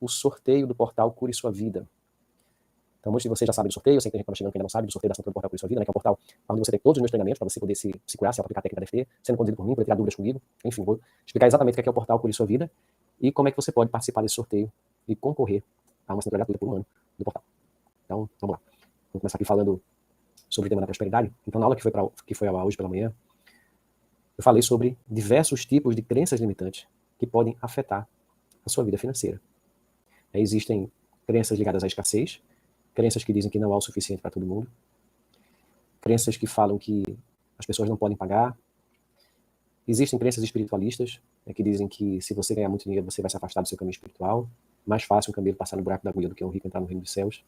o sorteio do portal Cure Sua Vida. Então, muitos de vocês já sabem do sorteio, eu sei que tem gente que está chegando que ainda não sabe do sorteio da assinatura do portal Cure Sua Vida, né, que é um portal onde você tem todos os meus treinamentos para você poder se curar, se aplicar a técnica da DFT, sendo conduzido por mim, poder tirar dúvidas comigo. Enfim, vou explicar exatamente o que é o portal Cure Sua Vida e como é que você pode participar desse sorteio e concorrer a uma assinatura gratuita por um ano do portal. Então, vamos lá. Vamos começar aqui falando sobre o tema da prosperidade. Então, na aula que foi hoje pela manhã, eu falei sobre diversos tipos de crenças limitantes que podem afetar a sua vida financeira. Existem crenças ligadas à escassez, crenças que dizem que não há o suficiente para todo mundo, crenças que falam que as pessoas não podem pagar. Existem crenças espiritualistas, que dizem que se você ganhar muito dinheiro, você vai se afastar do seu caminho espiritual. Mais fácil um camelo passar no buraco da agulha do que um rico entrar no reino dos céus.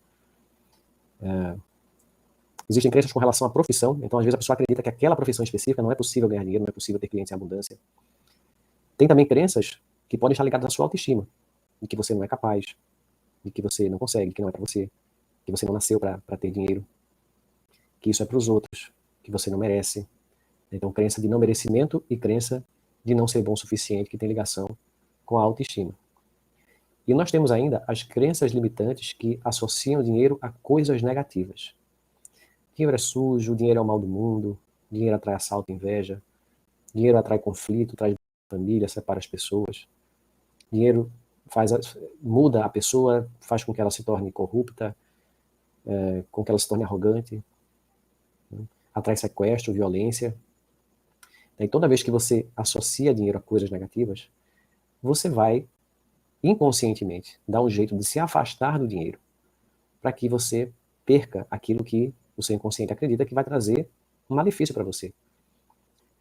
Existem crenças com relação à profissão. Então, às vezes, a pessoa acredita que aquela profissão específica não é possível ganhar dinheiro, não é possível ter clientes em abundância. Tem também crenças que podem estar ligadas à sua autoestima, de que você não é capaz, de que você não consegue, que não é para você, que você não nasceu para ter dinheiro, que isso é para os outros, que você não merece. Então, crença de não merecimento e crença de não ser bom o suficiente, que tem ligação com a autoestima. E nós temos ainda as crenças limitantes que associam o dinheiro a coisas negativas. Dinheiro é sujo, dinheiro é o mal do mundo, dinheiro atrai assalto e inveja, dinheiro atrai conflito, traz família, separa as pessoas. Dinheiro muda a pessoa, faz com que ela se torne corrupta, com que ela se torne arrogante, atrai sequestro, violência. E toda vez que você associa dinheiro a coisas negativas, você vai inconscientemente dar um jeito de se afastar do dinheiro para que você perca aquilo que o seu inconsciente acredita que vai trazer um malefício para você.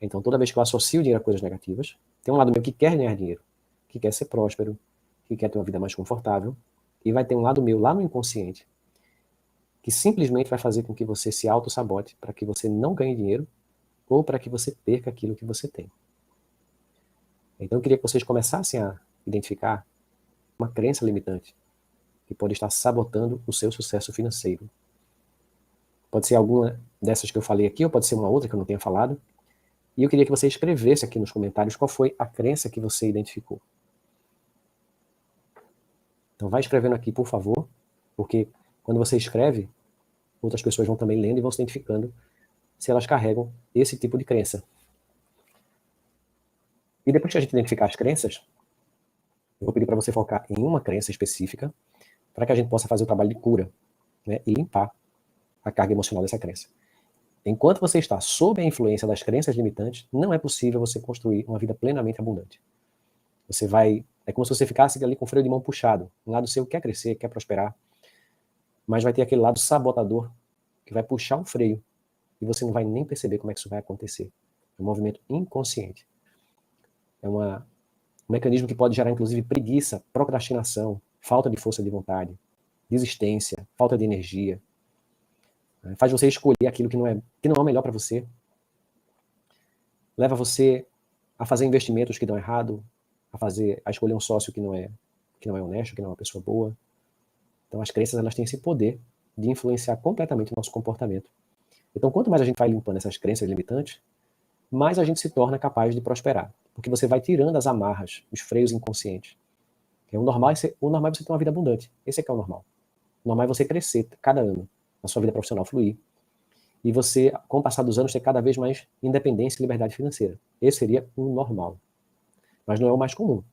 Então, toda vez que eu associo dinheiro a coisas negativas, tem um lado meu que quer ganhar dinheiro, que quer ser próspero, que quer ter uma vida mais confortável, e vai ter um lado meu lá no inconsciente que simplesmente vai fazer com que você se auto-sabote para que você não ganhe dinheiro ou para que você perca aquilo que você tem. Então, eu queria que vocês começassem a identificar uma crença limitante que pode estar sabotando o seu sucesso financeiro. Pode ser alguma dessas que eu falei aqui, ou pode ser uma outra que eu não tenha falado. E eu queria que você escrevesse aqui nos comentários qual foi a crença que você identificou. Então vai escrevendo aqui, por favor, porque quando você escreve, outras pessoas vão também lendo e vão se identificando se elas carregam esse tipo de crença. E depois que a gente identificar as crenças, eu vou pedir para você focar em uma crença específica para que a gente possa fazer o trabalho de cura, né, e limpar a carga emocional dessa crença. Enquanto você está sob a influência das crenças limitantes, não é possível você construir uma vida plenamente abundante. É como se você ficasse ali com o freio de mão puxado. Um lado seu quer crescer, quer prosperar, mas vai ter aquele lado sabotador que vai puxar o freio e você não vai nem perceber como é que isso vai acontecer. É um movimento inconsciente. É um mecanismo que pode gerar, inclusive, preguiça, procrastinação, falta de força de vontade, desistência, falta de energia. Faz você escolher aquilo que não é o melhor para você. Leva você a fazer investimentos que dão errado, a escolher um sócio que não é honesto, que não é uma pessoa boa. Então, as crenças, elas têm esse poder de influenciar completamente o nosso comportamento. Então, quanto mais a gente vai limpando essas crenças limitantes, mais a gente se torna capaz de prosperar. Porque você vai tirando as amarras, os freios inconscientes. O normal é você ter uma vida abundante. Esse é que é o normal. O normal é você crescer cada ano, a sua vida profissional fluir. E você, com o passar dos anos, ter cada vez mais independência e liberdade financeira. Esse seria o normal. Mas não é o mais comum.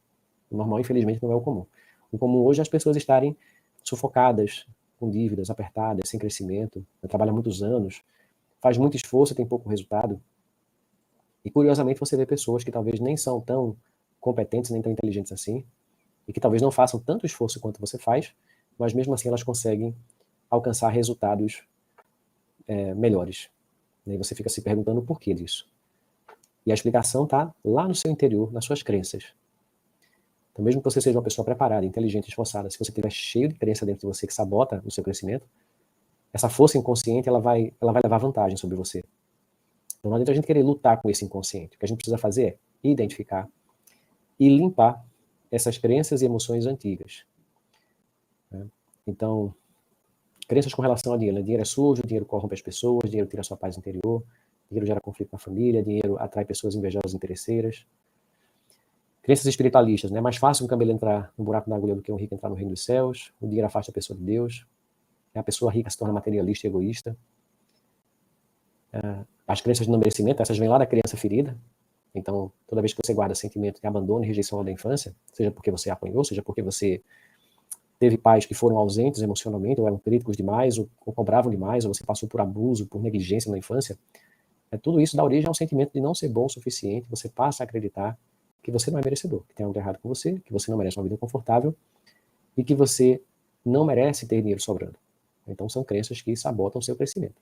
O normal, infelizmente, não é o comum. O comum hoje é as pessoas estarem sufocadas, com dívidas, apertadas, sem crescimento, trabalha muitos anos, faz muito esforço e tem pouco resultado. E, curiosamente, você vê pessoas que talvez nem são tão competentes, nem tão inteligentes assim, e que talvez não façam tanto esforço quanto você faz, mas mesmo assim elas conseguem alcançar resultados melhores. E você fica se perguntando o porquê disso. E a explicação está lá no seu interior, nas suas crenças. Então, mesmo que você seja uma pessoa preparada, inteligente, esforçada, se você estiver cheio de crença dentro de você que sabota o seu crescimento, essa força inconsciente ela vai levar vantagem sobre você. Então, não adianta a gente querer lutar com esse inconsciente. O que a gente precisa fazer é identificar e limpar essas crenças e emoções antigas. Então, crenças com relação a dinheiro. Dinheiro é sujo, dinheiro corrompe as pessoas, dinheiro tira a sua paz interior, dinheiro gera conflito na família, dinheiro atrai pessoas invejosas e interesseiras. Crenças espiritualistas, né? É mais fácil um camelo entrar no buraco da agulha do que um rico entrar no reino dos céus. O dinheiro afasta a pessoa de Deus. A pessoa rica se torna materialista e egoísta. As crenças de não merecimento, essas vêm lá da criança ferida. Então, toda vez que você guarda sentimento de abandono e rejeição da infância, seja porque você apanhou, seja porque você teve pais que foram ausentes emocionalmente, ou eram críticos demais, ou cobravam demais, ou você passou por abuso, por negligência na infância, tudo isso dá origem ao sentimento de não ser bom o suficiente. Você passa a acreditar que você não é merecedor, que tem algo errado com você, que você não merece uma vida confortável e que você não merece ter dinheiro sobrando. Então, são crenças que sabotam o seu crescimento.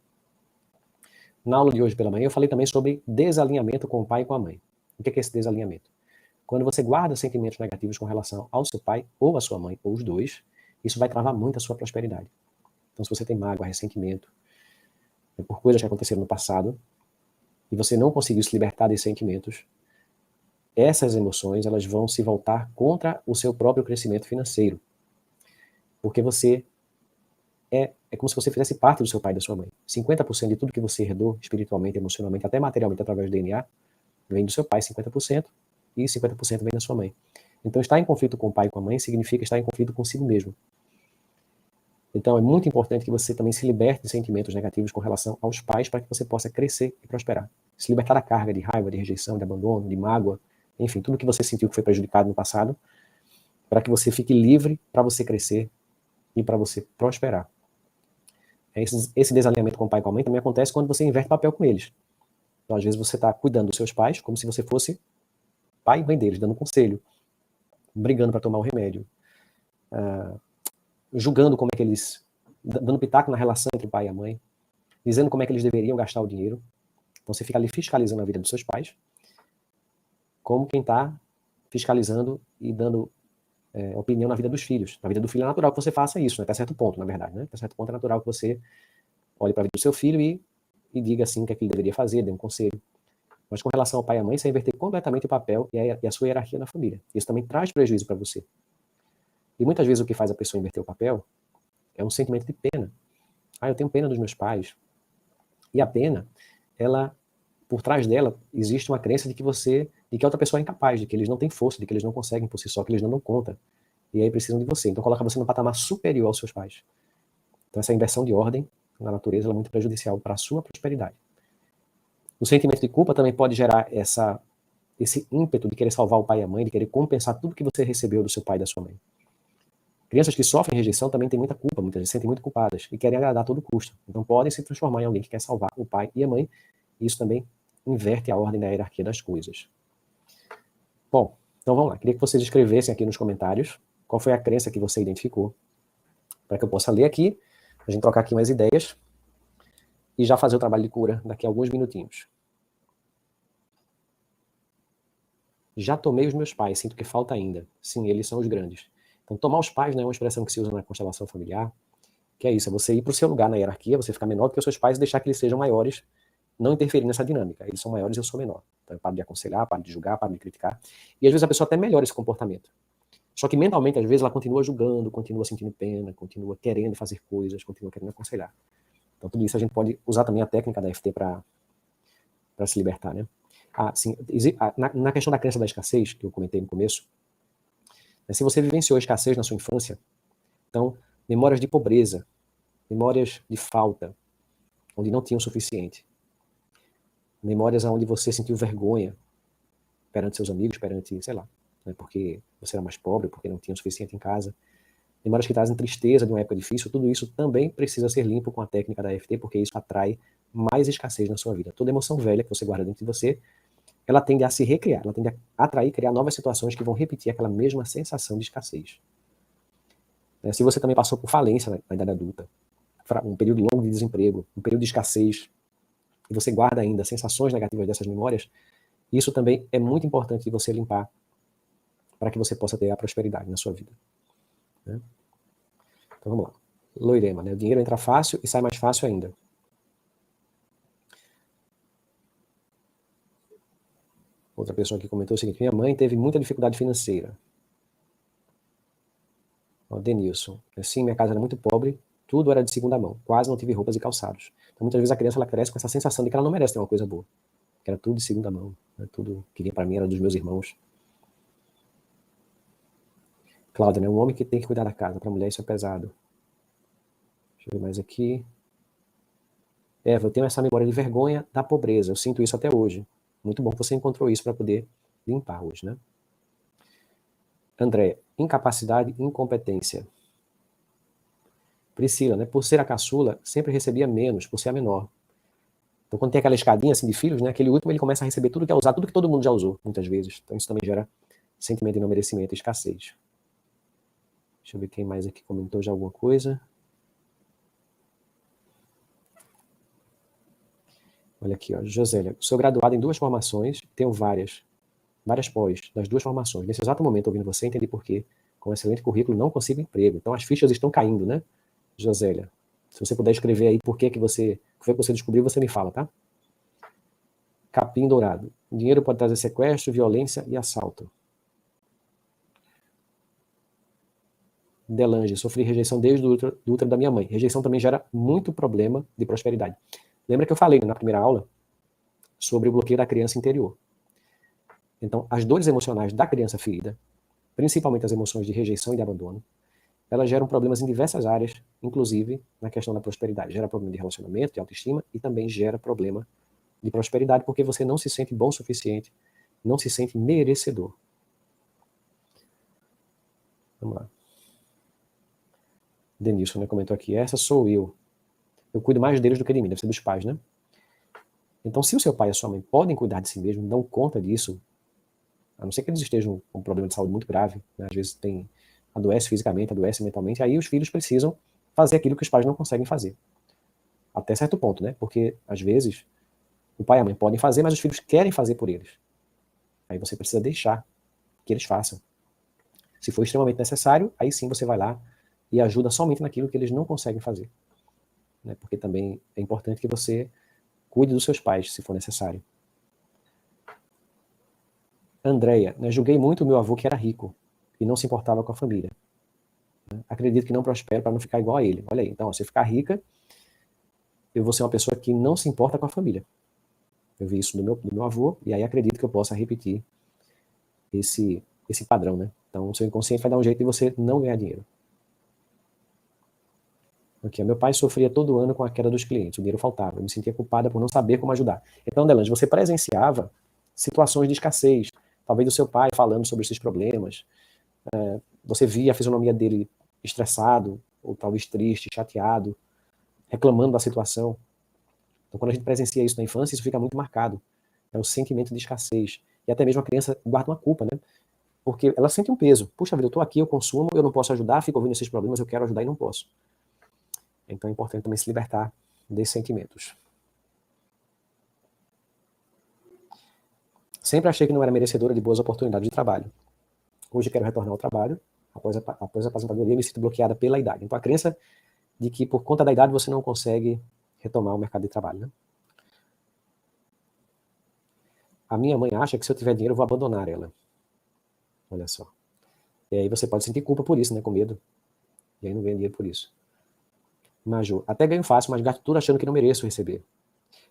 Na aula de hoje pela manhã, eu falei também sobre desalinhamento com o pai e com a mãe. O que é esse desalinhamento? Quando você guarda sentimentos negativos com relação ao seu pai ou à sua mãe, ou os dois, isso vai travar muito a sua prosperidade. Então, se você tem mágoa, ressentimento, por coisas que aconteceram no passado, e você não conseguiu se libertar desses sentimentos, essas emoções elas vão se voltar contra o seu próprio crescimento financeiro. Porque você é como se você fizesse parte do seu pai e da sua mãe. 50% de tudo que você herdou espiritualmente, emocionalmente, até materialmente através do DNA, vem do seu pai, 50%, e 50% vem da sua mãe. Então, estar em conflito com o pai e com a mãe significa estar em conflito consigo mesmo. Então, é muito importante que você também se liberte de sentimentos negativos com relação aos pais para que você possa crescer e prosperar. Se libertar da carga de raiva, de rejeição, de abandono, de mágoa, enfim, tudo que você sentiu que foi prejudicado no passado, para que você fique livre para você crescer e para você prosperar. Esse desalinhamento com o pai e com a mãe também acontece quando você inverte papel com eles. Então, às vezes, você está cuidando dos seus pais como se você fosse pai e mãe deles, dando conselho, brigando para tomar o remédio, julgando como é que eles, dando pitaco na relação entre o pai e a mãe, dizendo como é que eles deveriam gastar o dinheiro. Então, você fica ali fiscalizando a vida dos seus pais, como quem está fiscalizando e dando opinião na vida dos filhos. Na vida do filho é natural que você faça isso, né? Até certo ponto, na verdade. Né? Até certo ponto é natural que você olhe para a vida do seu filho e diga assim o que é que ele deveria fazer, dê um conselho. Mas com relação ao pai e à mãe, você inverter completamente o papel e a sua hierarquia na família. Isso também traz prejuízo para você. E muitas vezes o que faz a pessoa inverter o papel é um sentimento de pena. Eu tenho pena dos meus pais. E a pena, por trás dela, existe uma crença de que a outra pessoa é incapaz, de que eles não têm força, de que eles não conseguem por si só, que eles não dão conta. E aí precisam de você. Então coloca você no patamar superior aos seus pais. Então essa inversão de ordem na natureza é muito prejudicial para a sua prosperidade. O sentimento de culpa também pode gerar esse ímpeto de querer salvar o pai e a mãe, de querer compensar tudo que você recebeu do seu pai e da sua mãe. Crianças que sofrem rejeição também têm muita culpa, muitas vezes se sentem muito culpadas e querem agradar a todo custo. Então podem se transformar em alguém que quer salvar o pai e a mãe, e isso também inverte a ordem da hierarquia das coisas. Bom, então vamos lá. Queria que vocês escrevessem aqui nos comentários qual foi a crença que você identificou, para que eu possa ler aqui, a gente trocar aqui umas ideias e já fazer o trabalho de cura daqui a alguns minutinhos. Já tomei os meus pais, sinto que falta ainda. Sim, eles são os grandes. Então, tomar os pais, né, é uma expressão que se usa na constelação familiar, que é isso, é você ir para o seu lugar na hierarquia, você ficar menor do que os seus pais e deixar que eles sejam maiores, não interferir nessa dinâmica. Eles são maiores e eu sou menor. Então, eu paro de aconselhar, paro de julgar, paro de criticar. E às vezes a pessoa até melhora esse comportamento. Só que mentalmente, às vezes, ela continua julgando, continua sentindo pena, continua querendo fazer coisas, continua querendo aconselhar. Então, tudo isso a gente pode usar também a técnica da EFT para se libertar, né? Sim, na questão da crença da escassez, que eu comentei no começo, se você vivenciou a escassez na sua infância, então, memórias de pobreza, memórias de falta, onde não tinha o suficiente, memórias onde você sentiu vergonha perante seus amigos, perante, sei lá, né, porque você era mais pobre, porque não tinha o suficiente em casa, memórias que trazem tristeza de uma época difícil, tudo isso também precisa ser limpo com a técnica da EFT, porque isso atrai mais escassez na sua vida. Toda emoção velha que você guarda dentro de você, ela tende a se recriar, ela tende a atrair, criar novas situações que vão repetir aquela mesma sensação de escassez. Se você também passou por falência na idade adulta, um período longo de desemprego, um período de escassez, e você guarda ainda sensações negativas dessas memórias, isso também é muito importante de você limpar para que você possa ter a prosperidade na sua vida. Né? Então vamos lá. Loirema, né? O dinheiro entra fácil e sai mais fácil ainda. Outra pessoa que comentou o seguinte: minha mãe teve muita dificuldade financeira. Denilson. Sim, minha casa era muito pobre, tudo era de segunda mão, quase não tive roupas e calçados. Então muitas vezes a criança ela cresce com essa sensação de que ela não merece ter uma coisa boa, que era tudo de segunda mão, né? Tudo que vinha para mim era dos meus irmãos. Cláudia, né? Um homem que tem que cuidar da casa. Para a mulher isso é pesado. Deixa eu ver mais aqui. Eva, eu tenho essa memória de vergonha da pobreza. Eu sinto isso até hoje. Muito bom que você encontrou isso para poder limpar hoje, né? André, incapacidade e incompetência. Priscila, né? Por ser a caçula, sempre recebia menos, por ser a menor. Então, quando tem aquela escadinha assim de filhos, né? Aquele último ele começa a receber tudo que é usado, tudo que todo mundo já usou, muitas vezes. Então, isso também gera sentimento de não merecimento e escassez. Deixa eu ver quem mais aqui comentou já alguma coisa. Olha aqui, ó, Josélia. Sou graduada em 2 formações, tenho várias pós, das 2 formações. Nesse exato momento, ouvindo você, entendi por que, com um excelente currículo, não consigo emprego. Então, as fichas estão caindo, né, Josélia? Se você puder escrever aí por que foi que você descobriu, você me fala, tá? Capim dourado. Dinheiro pode trazer sequestro, violência e assalto. Delange, sofri rejeição desde o útero da minha mãe. Rejeição também gera muito problema de prosperidade. Lembra que eu falei na primeira aula sobre o bloqueio da criança interior? Então, as dores emocionais da criança ferida, principalmente as emoções de rejeição e de abandono, elas geram problemas em diversas áreas, inclusive na questão da prosperidade. Gera problema de relacionamento, de autoestima e também gera problema de prosperidade porque você não se sente bom o suficiente, não se sente merecedor. Vamos lá. Denilson, né, comentou aqui, essa sou eu. Eu cuido mais deles do que de mim, deve ser dos pais, né? Então, se o seu pai e a sua mãe podem cuidar de si mesmos, dão conta disso, a não ser que eles estejam com um problema de saúde muito grave, né? Às vezes adoece fisicamente, adoece mentalmente, aí os filhos precisam fazer aquilo que os pais não conseguem fazer. Até certo ponto, né? Porque, às vezes, o pai e a mãe podem fazer, mas os filhos querem fazer por eles. Aí você precisa deixar que eles façam. Se for extremamente necessário, aí sim você vai lá e ajuda somente naquilo que eles não conseguem fazer. Né? Porque também é importante que você cuide dos seus pais, se for necessário. Andréia, né, julguei muito o meu avô que era rico e não se importava com a família. Acredito que não prospero para não ficar igual a ele. Olha aí, então, se eu ficar rica, eu vou ser uma pessoa que não se importa com a família. Eu vi isso do meu avô, e aí acredito que eu possa repetir esse padrão, né? Então, o seu inconsciente vai dar um jeito de você não ganhar dinheiro. Aqui, meu pai sofria todo ano com a queda dos clientes, o dinheiro faltava, eu me sentia culpada por não saber como ajudar. Então, Delange, você presenciava situações de escassez, talvez do seu pai falando sobre esses problemas, você via a fisionomia dele estressado, ou talvez triste, chateado, reclamando da situação. Então, quando a gente presencia isso na infância, isso fica muito marcado. É o sentimento de escassez. E até mesmo a criança guarda uma culpa, né? Porque ela sente um peso. Puxa vida, eu estou aqui, eu consumo, eu não posso ajudar, fico ouvindo esses problemas, eu quero ajudar e não posso. Então é importante também se libertar desses sentimentos. Sempre achei que não era merecedora de boas oportunidades de trabalho. Hoje quero retornar ao trabalho. Após a aposentadoria, me sinto bloqueada pela idade. Então a crença de que por conta da idade você não consegue retomar o mercado de trabalho. Né? A minha mãe acha que se eu tiver dinheiro eu vou abandonar ela. Olha só. E aí você pode sentir culpa por isso, né? Com medo. E aí não ganha dinheiro por isso. Maju, até ganho fácil, mas gasto tudo achando que não mereço receber.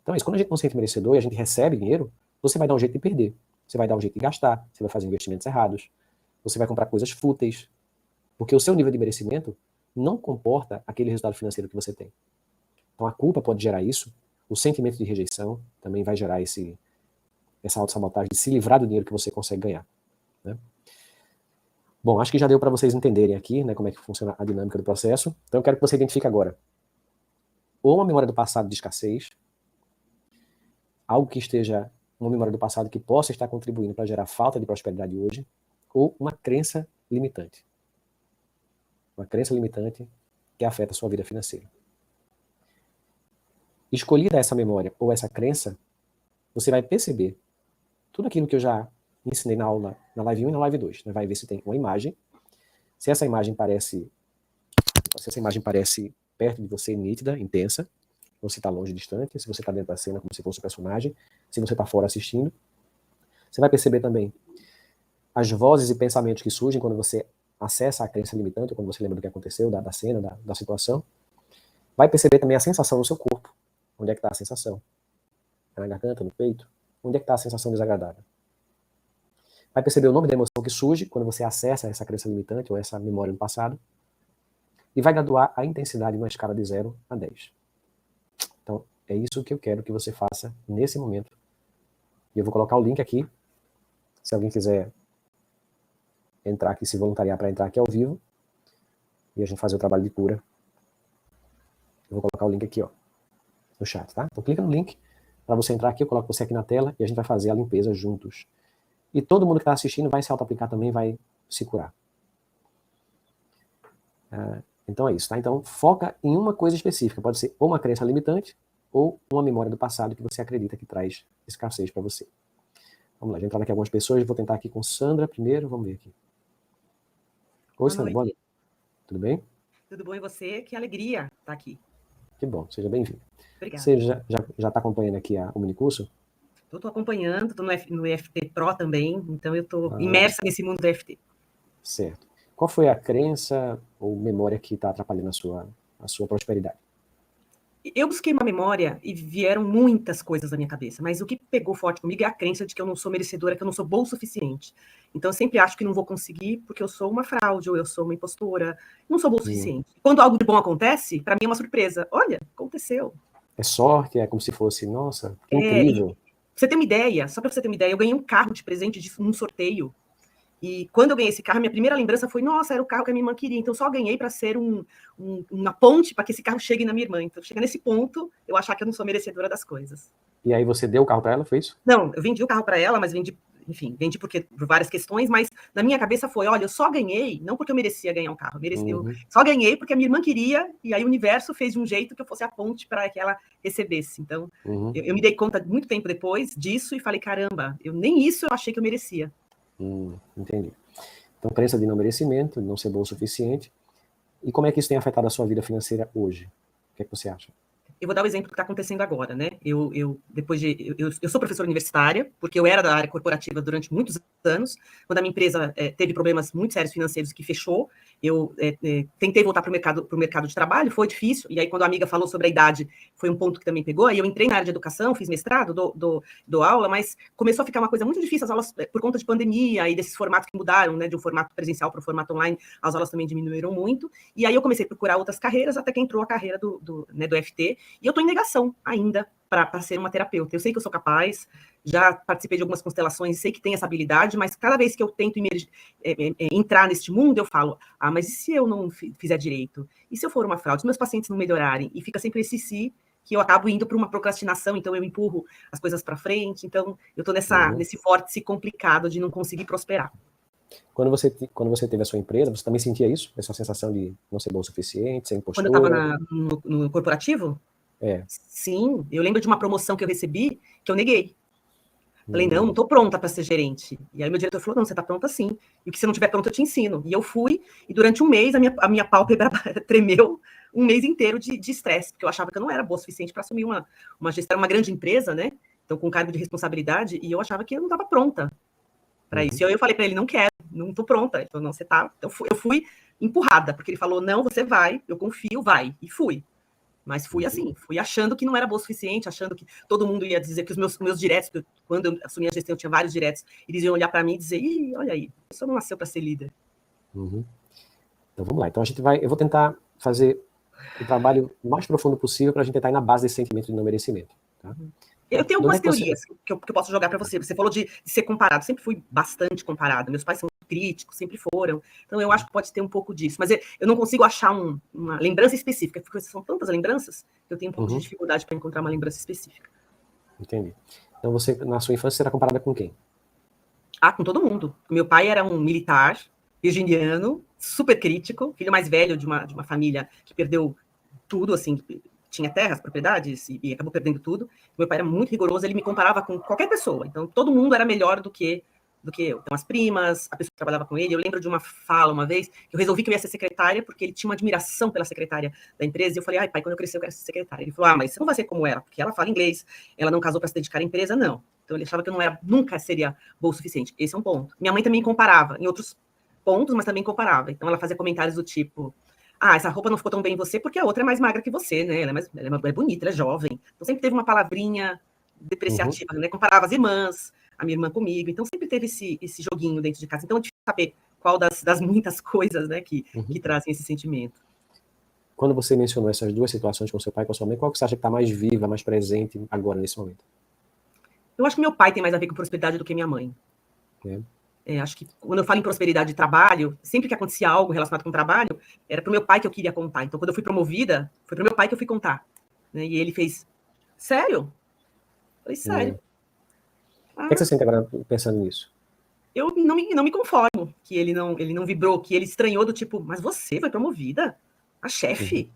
Então é isso. Quando a gente não se sente merecedor e a gente recebe dinheiro, você vai dar um jeito de perder. Você vai dar um jeito de gastar. Você vai fazer investimentos errados. Você vai comprar coisas fúteis. Porque o seu nível de merecimento não comporta aquele resultado financeiro que você tem. Então a culpa pode gerar isso. O sentimento de rejeição também vai gerar essa autossabotagem de se livrar do dinheiro que você consegue ganhar. Né? Bom, acho que já deu para vocês entenderem aqui, né, como é que funciona a dinâmica do processo. Então eu quero que você identifique agora ou uma memória do passado de escassez, algo que esteja, uma memória do passado que possa estar contribuindo para gerar falta de prosperidade hoje, ou uma crença limitante. Uma crença limitante que afeta a sua vida financeira. Escolhida essa memória ou essa crença, você vai perceber tudo aquilo que eu já ensinei na aula, na live 1 e na live 2. Né? Vai ver se tem uma imagem. Se essa imagem parece perto de você, nítida, intensa, ou se está longe, distante, se você está dentro da cena como se fosse o personagem, se você está fora assistindo. Você vai perceber também as vozes e pensamentos que surgem quando você acessa a crença limitante, quando você lembra do que aconteceu, da cena, da situação. Vai perceber também a sensação no seu corpo. Onde é que está a sensação? É na garganta, no peito? Onde é que está a sensação desagradável? vai perceber o nome da emoção que surge quando você acessa essa crença limitante ou essa memória do passado, e vai graduar a intensidade numa escala de 0 a 10. Então, é isso que eu quero que você faça nesse momento. E eu vou colocar o link aqui, se alguém quiser entrar aqui, se voluntariar para entrar aqui ao vivo, e a gente fazer o trabalho de cura. Eu vou colocar o link aqui, ó, no chat, tá? Então clica no link para você entrar aqui, eu coloco você aqui na tela e a gente vai fazer a limpeza juntos. E todo mundo que está assistindo vai se auto-aplicar também, vai se curar. Então é isso, tá? Então foca em uma coisa específica. Pode ser ou uma crença limitante ou uma memória do passado que você acredita que traz escassez para você. Vamos lá, já entraram aqui algumas pessoas. Vou tentar aqui com Sandra primeiro. Vamos ver aqui. Oi, Sandra. Boa noite. Tudo bem? Tudo bom, e você? Que alegria estar aqui. Que bom, seja bem-vindo. Obrigada. Você já está acompanhando aqui o minicurso? Estou acompanhando, estou no EFT Pro também, então eu estou imersa nesse mundo do EFT. Certo. Qual foi a crença ou memória que está atrapalhando a sua prosperidade? Eu busquei uma memória e vieram muitas coisas na minha cabeça, mas o que pegou forte comigo é a crença de que eu não sou merecedora, que eu não sou boa o suficiente. Então eu sempre acho que não vou conseguir porque eu sou uma fraude ou eu sou uma impostora, não sou boa o suficiente. Quando algo de bom acontece, para mim é uma surpresa. Olha, aconteceu. É sorte, é como se fosse, nossa, que incrível. Você tem uma ideia, só para você ter uma ideia, eu ganhei um carro de presente num sorteio. E quando eu ganhei esse carro, minha primeira lembrança foi, nossa, era o carro que a minha irmã queria. Então, eu só ganhei para ser uma ponte para que esse carro chegue na minha irmã. Então, chega nesse ponto, eu achar que eu não sou merecedora das coisas. E aí você deu o carro para ela, foi isso? Não, eu vendi o carro para ela, mas vendi por várias questões, mas na minha cabeça foi, olha, eu só ganhei, não porque eu merecia ganhar um carro, eu só ganhei porque a minha irmã queria, e aí o universo fez de um jeito que eu fosse a ponte para que ela recebesse. Então, eu me dei conta muito tempo depois disso e falei, caramba, nem isso eu achei que eu merecia. Entendi. Então, crença de não merecimento, de não ser bom o suficiente. E como é que isso tem afetado a sua vida financeira hoje? O que é que você acha? Eu vou dar o exemplo que está acontecendo agora, né? Eu sou professora universitária, porque eu era da área corporativa durante muitos anos. Quando a minha empresa teve problemas muito sérios financeiros que fechou, eu tentei voltar para o mercado de trabalho, foi difícil. E aí, quando a amiga falou sobre a idade, foi um ponto que também pegou. Aí eu entrei na área de educação, fiz mestrado, dou aula, mas começou a ficar uma coisa muito difícil as aulas por conta de pandemia e desses formatos que mudaram, né? De um formato presencial para o formato online, as aulas também diminuíram muito. E aí eu comecei a procurar outras carreiras, até que entrou a carreira do FT. E eu estou em negação ainda para ser uma terapeuta. Eu sei que eu sou capaz, já participei de algumas constelações, sei que tem essa habilidade, mas cada vez que eu tento entrar neste mundo, eu falo, mas e se eu não fizer direito? E se eu for uma fraude? Se meus pacientes não melhorarem? E fica sempre esse si, que eu acabo indo para uma procrastinação, então eu empurro as coisas para frente, então eu estou nesse vórtice complicado de não conseguir prosperar. Quando você teve a sua empresa, você também sentia isso? Essa sensação de não ser bom o suficiente, ser impostora? Quando eu estava no corporativo? É. Sim, eu lembro de uma promoção que eu recebi, que eu neguei. Falei, não estou pronta para ser gerente. E aí meu diretor falou, não, você está pronta sim. E o que você não estiver pronta, eu te ensino. E eu fui, e durante um mês, a minha pálpebra tremeu um mês inteiro de estresse, porque eu achava que eu não era boa o suficiente para assumir uma gestão, uma grande empresa, né? Então, com cargo de responsabilidade, e eu achava que eu não estava pronta para isso. E eu falei para ele, não quero, não estou pronta. Ele falou, não, você está. Então, eu fui empurrada, porque ele falou, não, você vai, eu confio, vai. E fui. Mas fui assim, fui achando que não era boa o suficiente, achando que todo mundo ia dizer que os meus diretos, quando eu assumi a gestão, eu tinha vários diretos, eles iam olhar para mim e dizer, ih, olha aí, a pessoa não nasceu para ser líder. Então vamos lá. Então eu vou tentar fazer o trabalho mais profundo possível para a gente tentar ir na base desse sentimento de não merecimento. Tá? Eu tenho algumas teorias que eu posso jogar para você. Você falou de ser comparado, sempre fui bastante comparado. Meus pais são críticos, sempre foram. Então, eu acho que pode ter um pouco disso. Mas eu não consigo achar uma lembrança específica, porque são tantas lembranças que eu tenho um pouco de dificuldade para encontrar uma lembrança específica. Entendi. Então, você, na sua infância, será comparada com quem? Com todo mundo. Meu pai era um militar virginiano, super crítico, filho mais velho de uma família que perdeu tudo, assim, tinha terras, propriedades, e acabou perdendo tudo. Meu pai era muito rigoroso, ele me comparava com qualquer pessoa. Então, todo mundo era melhor do que eu. Então, as primas, a pessoa que trabalhava com ele. Eu lembro de uma fala uma vez, que eu resolvi que eu ia ser secretária, porque ele tinha uma admiração pela secretária da empresa. E eu falei, pai, quando eu crescer eu quero ser secretária. Ele falou, mas você não vai ser como ela, porque ela fala inglês, ela não casou para se dedicar à empresa, não. Então, ele achava que eu nunca seria boa o suficiente. Esse é um ponto. Minha mãe também comparava, em outros pontos, mas também comparava. Então, ela fazia comentários do tipo, essa roupa não ficou tão bem em você porque a outra é mais magra que você, né? Ela é bonita, ela é jovem. Então, sempre teve uma palavrinha depreciativa, né? Comparava as irmãs. a minha irmã comigo. Então, sempre teve esse joguinho dentro de casa. Então, é difícil saber qual das muitas coisas, né, que trazem esse sentimento. Quando você mencionou essas duas situações com seu pai e com sua mãe, qual que você acha que está mais viva, mais presente agora, nesse momento? Eu acho que meu pai tem mais a ver com prosperidade do que minha mãe. Acho que quando eu falo em prosperidade de trabalho, sempre que acontecia algo relacionado com trabalho, era para o meu pai que eu queria contar. Então, quando eu fui promovida, foi para o meu pai que eu fui contar. Né? E ele fez, sério? Eu falei, sério. O que você sente agora pensando nisso? Eu não me conformo que ele não vibrou, que ele estranhou do tipo, mas você foi promovida? A chefe?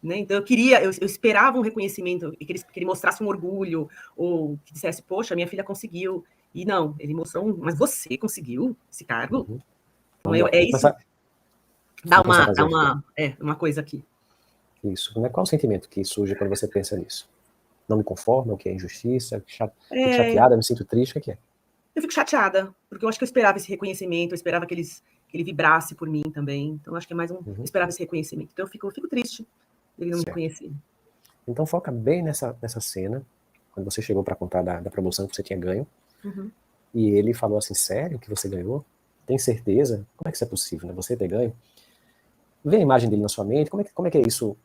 Né? Então eu esperava um reconhecimento, que ele mostrasse um orgulho, ou que dissesse, poxa, minha filha conseguiu. E não, ele mostrou mas você conseguiu esse cargo? Então, é isso. Dá uma coisa aqui. Isso. Qual o sentimento que surge quando você pensa nisso? Não me conformo? O que é injustiça? Fico chateada? Me sinto triste? O que é? Eu fico chateada, porque eu acho que eu esperava esse reconhecimento, eu esperava que ele vibrasse por mim também. Então, acho que é mais eu esperava esse reconhecimento. Então, eu fico triste ele não me conhecer. Então, foca bem nessa cena, quando você chegou para contar da promoção que você tinha ganho, e ele falou assim, sério que você ganhou? Tem certeza? Como é que isso é possível, né? Você ter ganho? Vê a imagem dele na sua mente, como é que é isso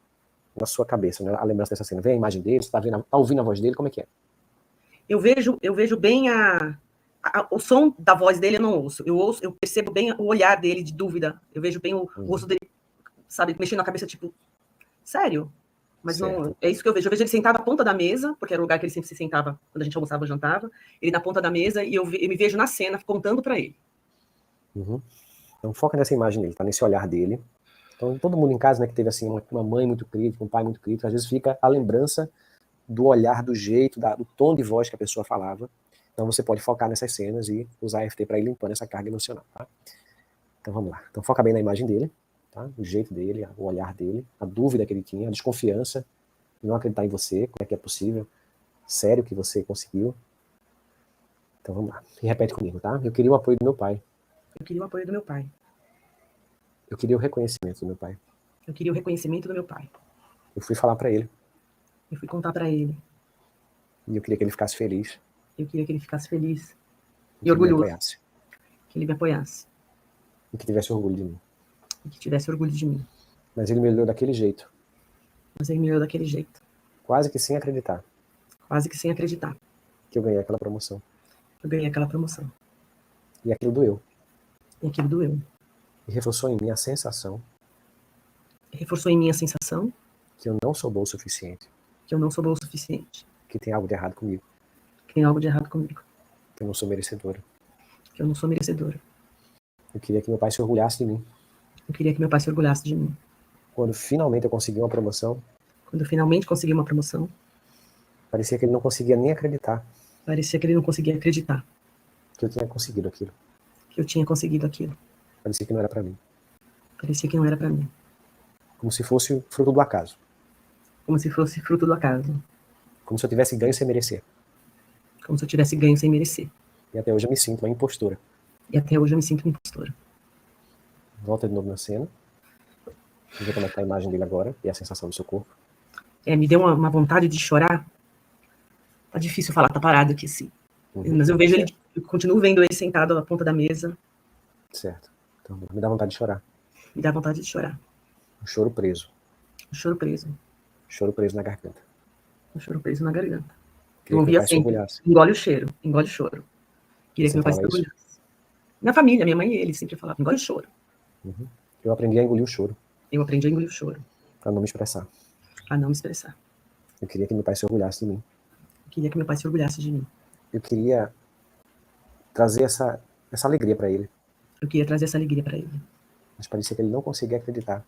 na sua cabeça, né? A lembrança dessa cena? Vê a imagem dele, você tá ouvindo a voz dele, como é que é? Eu vejo bem o som da voz dele, eu não ouço. Eu percebo bem o olhar dele de dúvida. Eu vejo bem o rosto dele, sabe, mexendo na cabeça, tipo, sério? Mas não, é isso que eu vejo. Eu vejo ele sentado à ponta da mesa, porque era o lugar que ele sempre se sentava quando a gente almoçava ou jantava. Ele na ponta da mesa e eu me vejo na cena contando para ele. Então foca nessa imagem dele, tá? Nesse olhar dele. Então todo mundo em casa, né, que teve assim uma mãe muito crítica, um pai muito crítico, às vezes fica a lembrança do olhar, do jeito, do tom de voz que a pessoa falava. Então você pode focar nessas cenas e usar a EFT para ir limpando essa carga emocional, tá? Então vamos lá. Então foca bem na imagem dele, tá? O jeito dele, o olhar dele, a dúvida que ele tinha, a desconfiança, não acreditar em você, como é que é possível, sério que você conseguiu. Então vamos lá. E repete comigo, tá? Eu queria o apoio do meu pai. Eu queria o apoio do meu pai. Eu queria o reconhecimento do meu pai. Eu queria o reconhecimento do meu pai. Eu fui falar para ele. Eu fui contar para ele. E eu queria que ele ficasse feliz. Eu queria que ele ficasse feliz. E orgulhoso. Que ele me apoiasse. E que tivesse orgulho de mim. E que tivesse orgulho de mim. Mas ele me olhou daquele jeito. Quase que sem acreditar. Que eu ganhei aquela promoção. E aquilo doeu. E reforçou em mim a sensação. Que eu não sou bom o suficiente. Que tem algo de errado comigo. Que eu não sou merecedora. Eu queria que meu pai se orgulhasse de mim. Quando finalmente eu consegui uma promoção. Parecia que ele não conseguia nem acreditar. Que eu tinha conseguido aquilo. Parecia que não era para mim. Como se fosse fruto do acaso. Como se eu tivesse ganho sem merecer. E até hoje eu me sinto uma impostora. Volta de novo na cena. Vamos ver como é que tá a imagem dele agora e a sensação do seu corpo. Me deu uma vontade de chorar. Tá difícil falar, tá parado aqui, sim. Mas eu vejo ele, eu continuo vendo ele sentado na ponta da mesa. Certo. Então me dá vontade de chorar. Um choro preso. Choro preso na garganta. Eu ouvia sempre, engole o choro. Queria que meu pai se orgulhasse. Minha família, minha mãe e ele sempre falavam, engole o choro. Eu aprendi a engolir o choro. Para não me expressar. Eu queria que meu pai se orgulhasse de mim. Eu queria trazer essa alegria para ele. Mas parecia que ele não conseguia acreditar.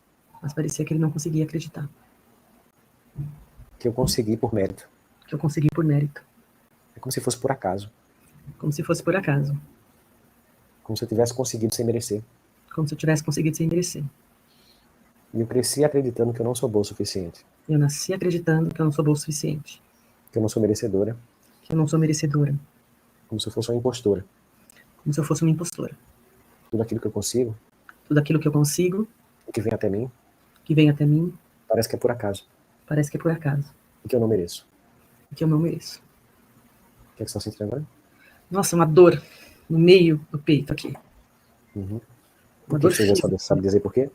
Que eu consegui por mérito. É como se fosse por acaso. Como se eu tivesse conseguido sem merecer. E eu cresci acreditando que eu não sou bom o suficiente. Eu nasci acreditando que eu não sou boa o suficiente. Que eu não sou merecedora. Como se eu fosse uma impostora. Tudo aquilo que eu consigo. Que vem até mim. Parece que é por acaso. E que eu não mereço. O que é que você está sentindo agora? Nossa, uma dor no meio do peito aqui. Uhum. Uma Por que dor você já física. sabe dizer por quê?